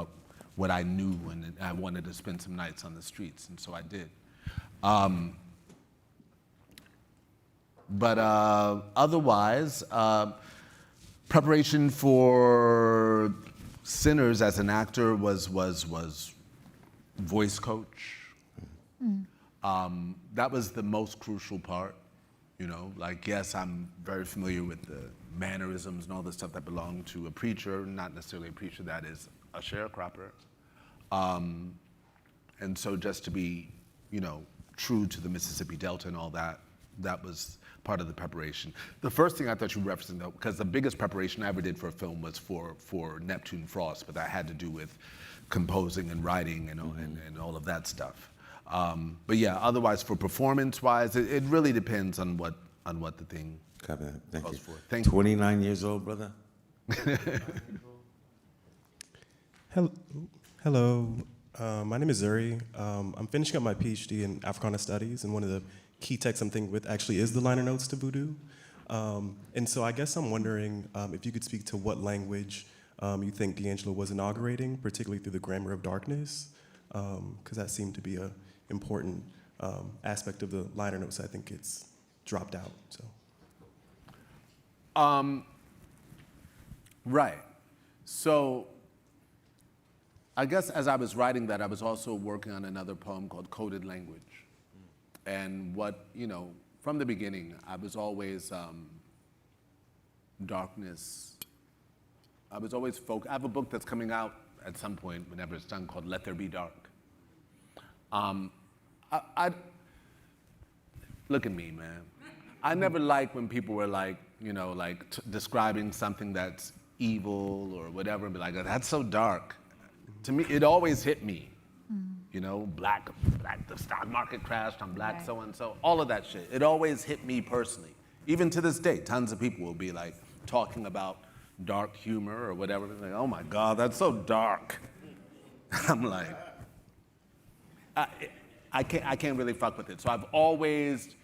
what I knew, and I wanted to spend some nights on the streets, and so I did. But otherwise, preparation for Sinners as an actor was voice coach. That was the most crucial part. Like, yes, I'm very familiar with the mannerisms and all the stuff that belong to a preacher, not necessarily a preacher that is a sharecropper. And so just to be, true to the Mississippi Delta and all that, that was part of the preparation. The first thing I thought you were referencing, though, because the biggest preparation I ever did for a film was for Neptune Frost, but that had to do with composing and writing and all of that stuff. But yeah, otherwise for performance-wise, it really depends on what the thing calls for. Thank you. 29 years old, brother. Hello. My name is Zuri. I'm finishing up my PhD in Africana Studies, and one of the key texts I'm thinking with actually is the liner notes to Voodoo. And so I guess I'm wondering if you could speak to what language you think D'Angelo was inaugurating, particularly through the grammar of darkness, because that seemed to be an important aspect of the liner notes. I think it's dropped out. So. Right. So I guess as I was writing that, I was also working on another poem called Coded Language. And what, from the beginning, I was always darkness. I was always I have a book that's coming out at some point, whenever it's done, called Let There Be Dark. Look at me, man. I never liked when people were like, describing something that's evil or whatever, and be like, that's so dark. To me, it always hit me. Black, the stock market crashed, I'm black, so-and-so, all of that shit. It always hit me personally. Even to this day, tons of people will be like talking about dark humor or whatever. Like, oh my God, that's so dark. I'm like, I can't really fuck with it. So I've always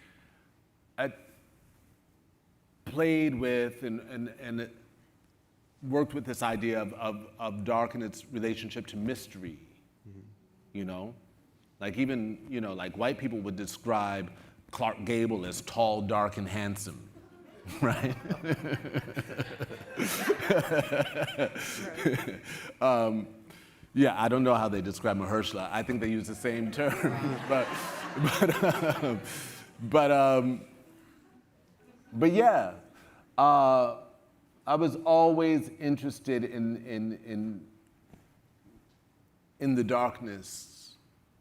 played with and worked with this idea of dark and its relationship to mystery. Like even, like white people would describe Clark Gable as tall, dark, and handsome, right? Yeah, I don't know how they describe Mahershala. I think they use the same term, but yeah, I was always interested in the darkness,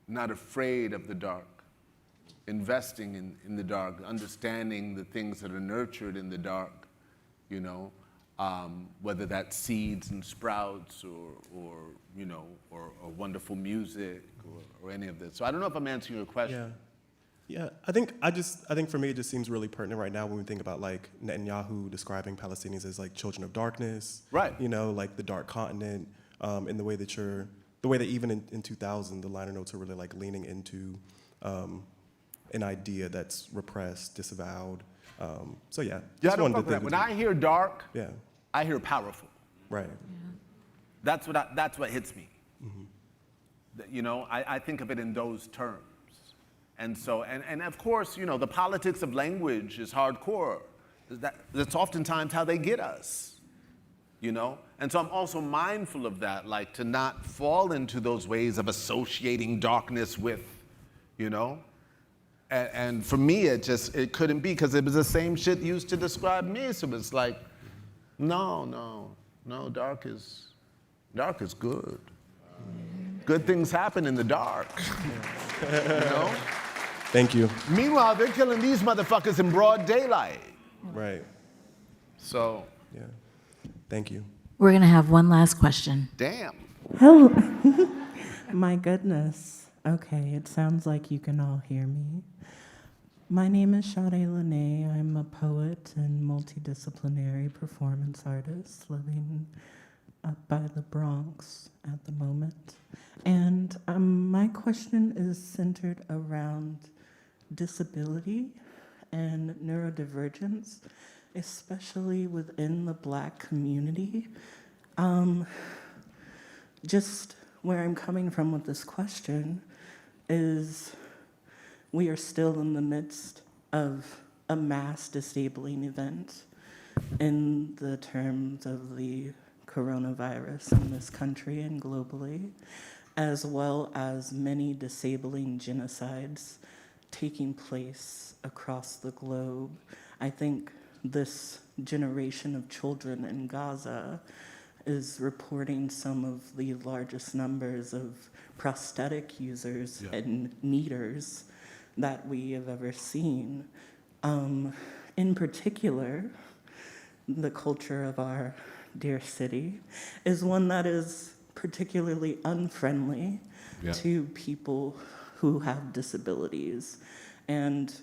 not afraid of the dark, investing in the dark, understanding the things that are nurtured in the dark, whether that's seeds and sprouts or wonderful music or any of this. So I don't know if I'm answering your question. Yeah, I think for me it just seems really pertinent right now when we think about like Netanyahu describing Palestinians as like children of darkness. Right. Like the dark continent, in the way that even in 2000 the liner notes are really like leaning into an idea that's repressed, disavowed. So yeah. I don't fuck with that. When I hear dark, I hear powerful. Right. Yeah. That's what hits me. Mm-hmm. I think of it in those terms. And so, and of course, the politics of language is hardcore. That's oftentimes how they get us, And so I'm also mindful of that, like to not fall into those ways of associating darkness with, And for me, it couldn't be, because it was the same shit used to describe me. So it's like, no, dark is good. Good things happen in the dark, Thank you. Meanwhile, they're killing these motherfuckers in broad daylight. Right. So. Yeah. Thank you. We're going to have one last question. Damn. Hello. My goodness. Okay, it sounds like you can all hear me. My name is Shana Redmond. I'm a poet and multidisciplinary performance artist living up by the Bronx at the moment. And my question is centered around disability and neurodivergence, especially within the Black community. Just where I'm coming from with this question is we are still in the midst of a mass disabling event in the terms of the coronavirus in this country and globally, as well as many disabling genocides taking place across the globe. I think this generation of children in Gaza is reporting some of the largest numbers of prosthetic users and kneaders that we have ever seen. In particular, the culture of our dear city is one that is particularly unfriendly to people who have disabilities. And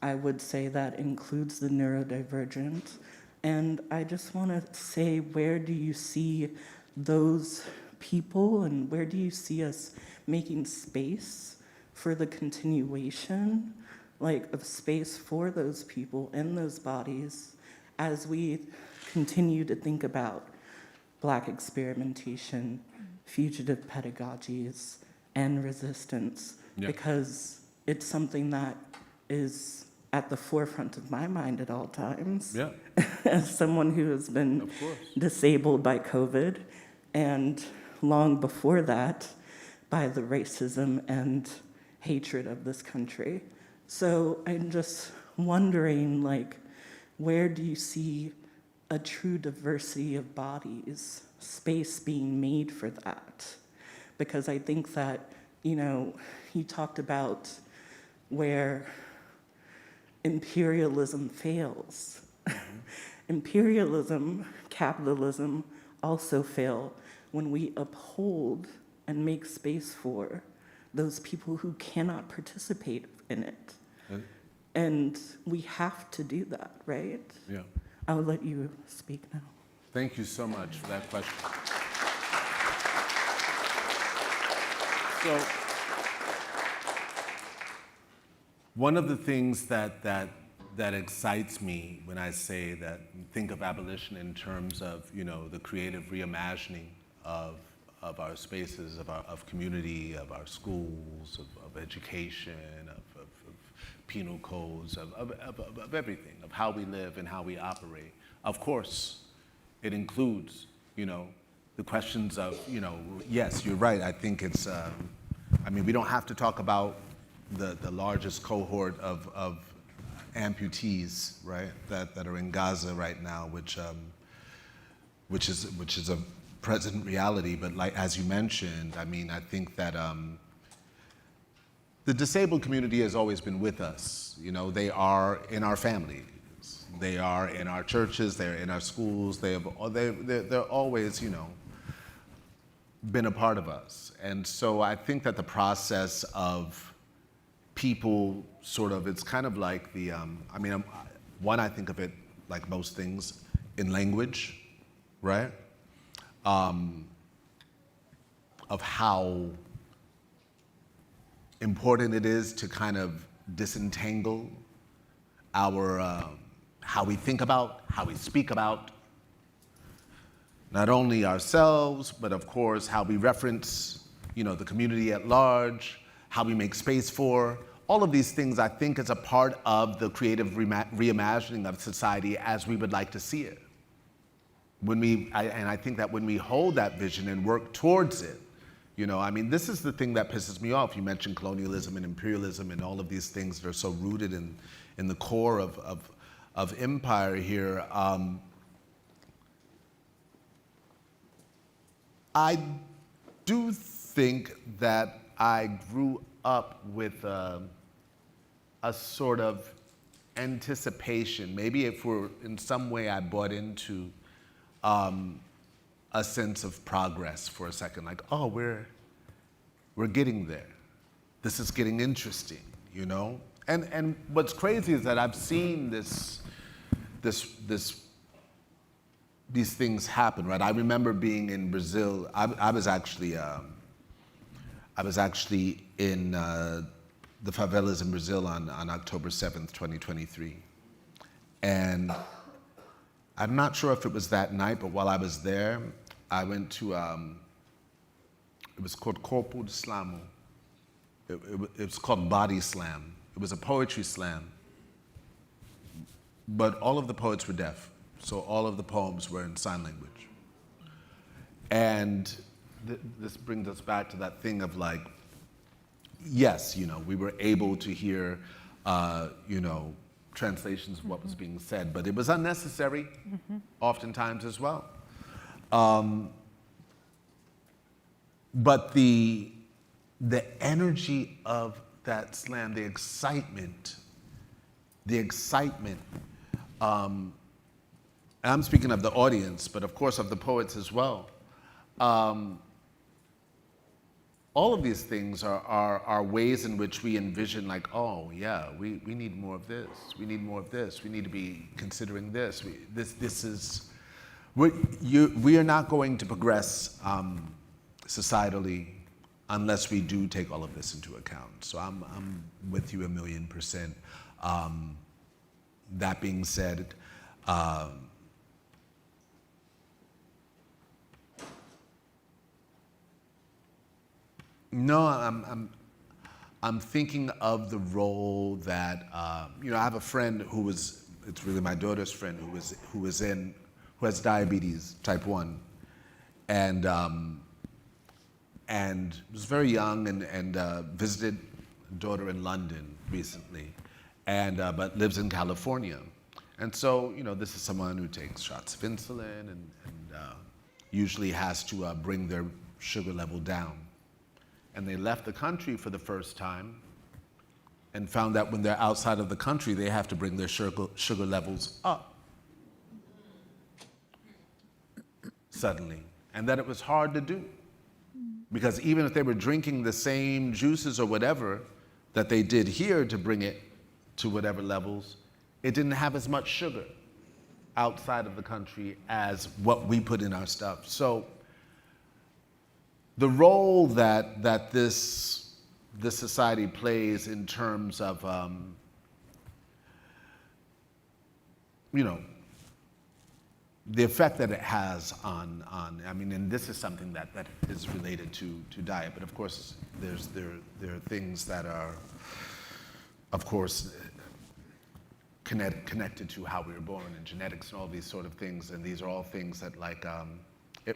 I would say that includes the neurodivergent. And I just want to say, where do you see those people, and where do you see us making space for the continuation, of space for those people in those bodies as we continue to think about Black experimentation, fugitive pedagogies, and resistance, because it's something that is at the forefront of my mind at all times. Yeah. As someone who has been disabled by COVID, and long before that, by the racism and hatred of this country. So I'm just wondering, like, where do you see a true diversity of bodies, space being made for that? Because I think that, you know, you talked about where imperialism fails. Imperialism, capitalism also fail when we uphold and make space for those people who cannot participate in it. And we have to do that, right? Yeah. I'll let you speak now. Thank you so much for that question. So, one of the things that excites me when I say that, think of abolition in terms of, you know, the creative reimagining of our spaces, of community, of our schools, of education, of penal codes, of everything, of how we live and how we operate. Of course, it includes, you know, the questions of, you know, yes, you're right. I think it's, I mean, we don't have to talk about the largest cohort of amputees, right, that are in Gaza right now, which is a present reality. But like, as you mentioned, I mean, I think that the disabled community has always been with us. You know, they are in our families, they are in our churches, they're in our schools, they're always, you know, been a part of us. And so I think that the process of people sort of, it's kind of like the, I mean, one, I think of it like most things in language, right? Of how important it is to kind of disentangle our, how we think about, how we speak about, not only ourselves, but of course, how we reference, you know, the community at large, how we make space for. All of these things, I think, is a part of the creative reimagining of society as we would like to see it. And I think that when we hold that vision and work towards it, you know, I mean, this is the thing that pisses me off. You mentioned colonialism and imperialism and all of these things that are so rooted in the core of empire here. I do think that I grew up with a sort of anticipation. Maybe if in some way I bought into a sense of progress for a second, like, oh, we're getting there. This is getting interesting, you know? And what's crazy is that I've seen these things happen, right? I remember being in Brazil. I was actually in the favelas in Brazil on October 7th, 2023. And I'm not sure if it was that night, but while I was there, I went to, it was called Corpo de Slamo. It was called Body Slam. It was a poetry slam. But all of the poets were deaf, so all of the poems were in sign language. And this brings us back to that thing of like, yes, you know, we were able to hear, you know, translations of what was being said, but it was unnecessary, oftentimes as well. But the energy of that slam, the excitement, and I'm speaking of the audience, but of course of the poets as well. All of these things are ways in which we envision, like, oh yeah, we need more of this, we need more of this, we need to be considering this. We are not going to progress societally unless we do take all of this into account. So I'm with you 1,000,000%. That being said, No, I'm thinking of the role that I have a friend it's really my daughter's friend who has diabetes type 1, and was very young and visited daughter in London recently, and but lives in California, and so this is someone who takes shots of insulin and usually has to bring their sugar level down. And they left the country for the first time and found that when they're outside of the country, they have to bring their sugar levels up suddenly. And that it was hard to do. Because even if they were drinking the same juices or whatever that they did here to bring it to whatever levels, it didn't have as much sugar outside of the country as what we put in our stuff. So the role that this society plays in terms of the effect that it has on and this is something that is related to diet, but of course there are things that are of course connected to how we were born and genetics and all these sort of things, and these are all things that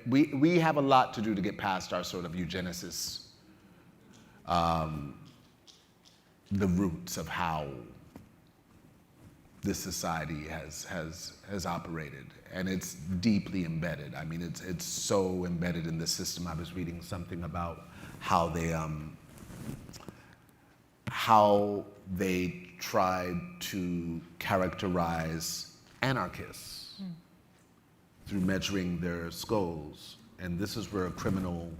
we have a lot to do to get past our sort of eugenesis, the roots of how this society has operated, and it's deeply embedded. I mean, it's so embedded in the system. I was reading something about how they tried to characterize anarchists through measuring their skulls, and this is where a criminal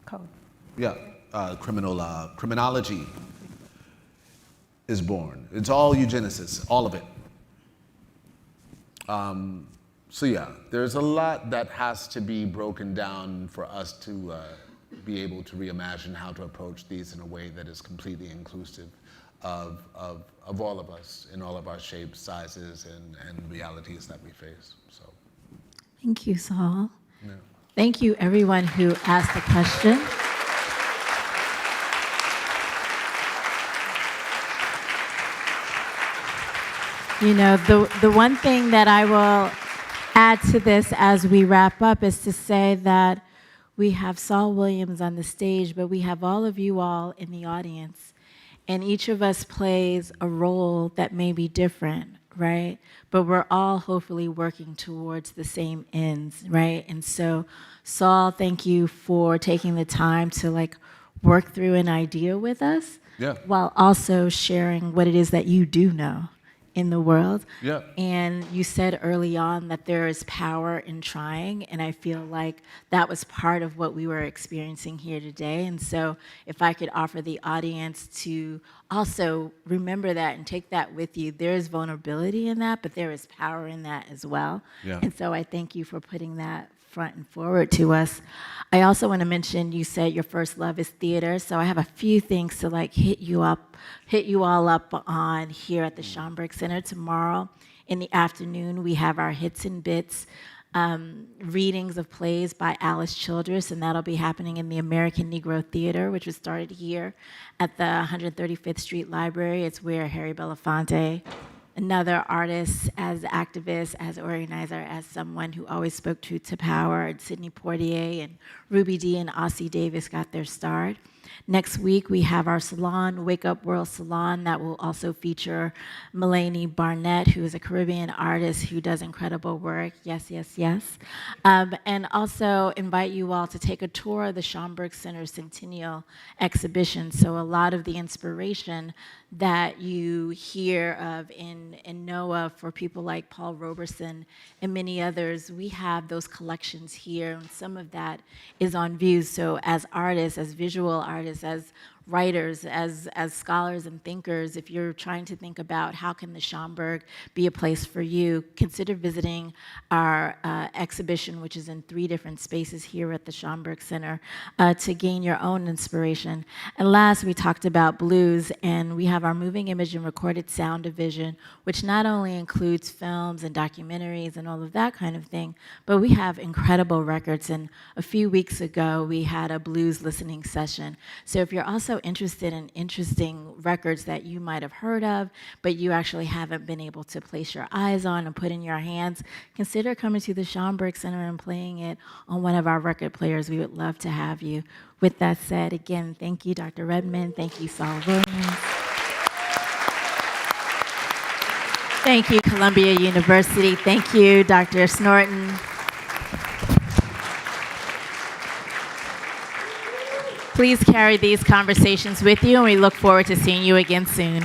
Code. Criminology is born. It's all eugenesis, all of it. So yeah, there's a lot that has to be broken down for us to be able to reimagine how to approach these in a way that is completely inclusive of all of us in all of our shapes, sizes, and realities that we face. So. Thank you, Saul. Yeah. Thank you, everyone who asked the question. The one thing that I will add to this as we wrap up is to say that we have Saul Williams on the stage, but we have all of you all in the audience. And each of us plays a role that may be different, right? But we're all hopefully working towards the same ends, right? And so, Saul, thank you for taking the time to work through an idea with us, Yeah. while also sharing what it is that you do know in the world. Yeah. And you said early on that there is power in trying, and I feel like that was part of what we were experiencing here today. And so if I could offer the audience to also remember that and take that with you, there is vulnerability in that, but there is power in that as well. Yeah. And so I thank you for putting that front and forward to us. I also want to mention, you said your first love is theater, so I have a few things to hit you all up on here at the Schomburg Center tomorrow. In the afternoon, we have our Hits and Bits readings of plays by Alice Childress, and that'll be happening in the American Negro Theater, which was started here at the 135th Street Library. It's where Harry Belafonte, another artist, as activist, as organizer, as someone who always spoke truth to power, and Sidney Poitier and Ruby Dee and Ossie Davis got their start. Next week, we have our salon, Wake Up World Salon, that will also feature Mulaney Barnett, who is a Caribbean artist who does incredible work. Yes, yes, yes. And also invite you all to take a tour of the Schomburg Center Centennial exhibition. So a lot of the inspiration that you hear of and know of for people like Paul Robeson and many others, we have those collections here, and some of that is on view. So as artists, as visual artists, as writers, as scholars and thinkers, if you're trying to think about how can the Schomburg be a place for you, consider visiting our exhibition, which is in 3 different spaces here at the Schomburg Center, to gain your own inspiration. And last, we talked about blues, and we have our moving image and recorded sound division, which not only includes films and documentaries and all of that kind of thing, but we have incredible records. And a few weeks ago, we had a blues listening session. So if you're also interested in interesting records that you might have heard of, but you actually haven't been able to place your eyes on and put in your hands, consider coming to the Schomburg Center and playing it on one of our record players. We would love to have you. With that said, again, thank you, Dr. Redmond. Thank you, Saul Williams. Thank you, Columbia University. Thank you, Dr. Snorton. Please carry these conversations with you, and we look forward to seeing you again soon.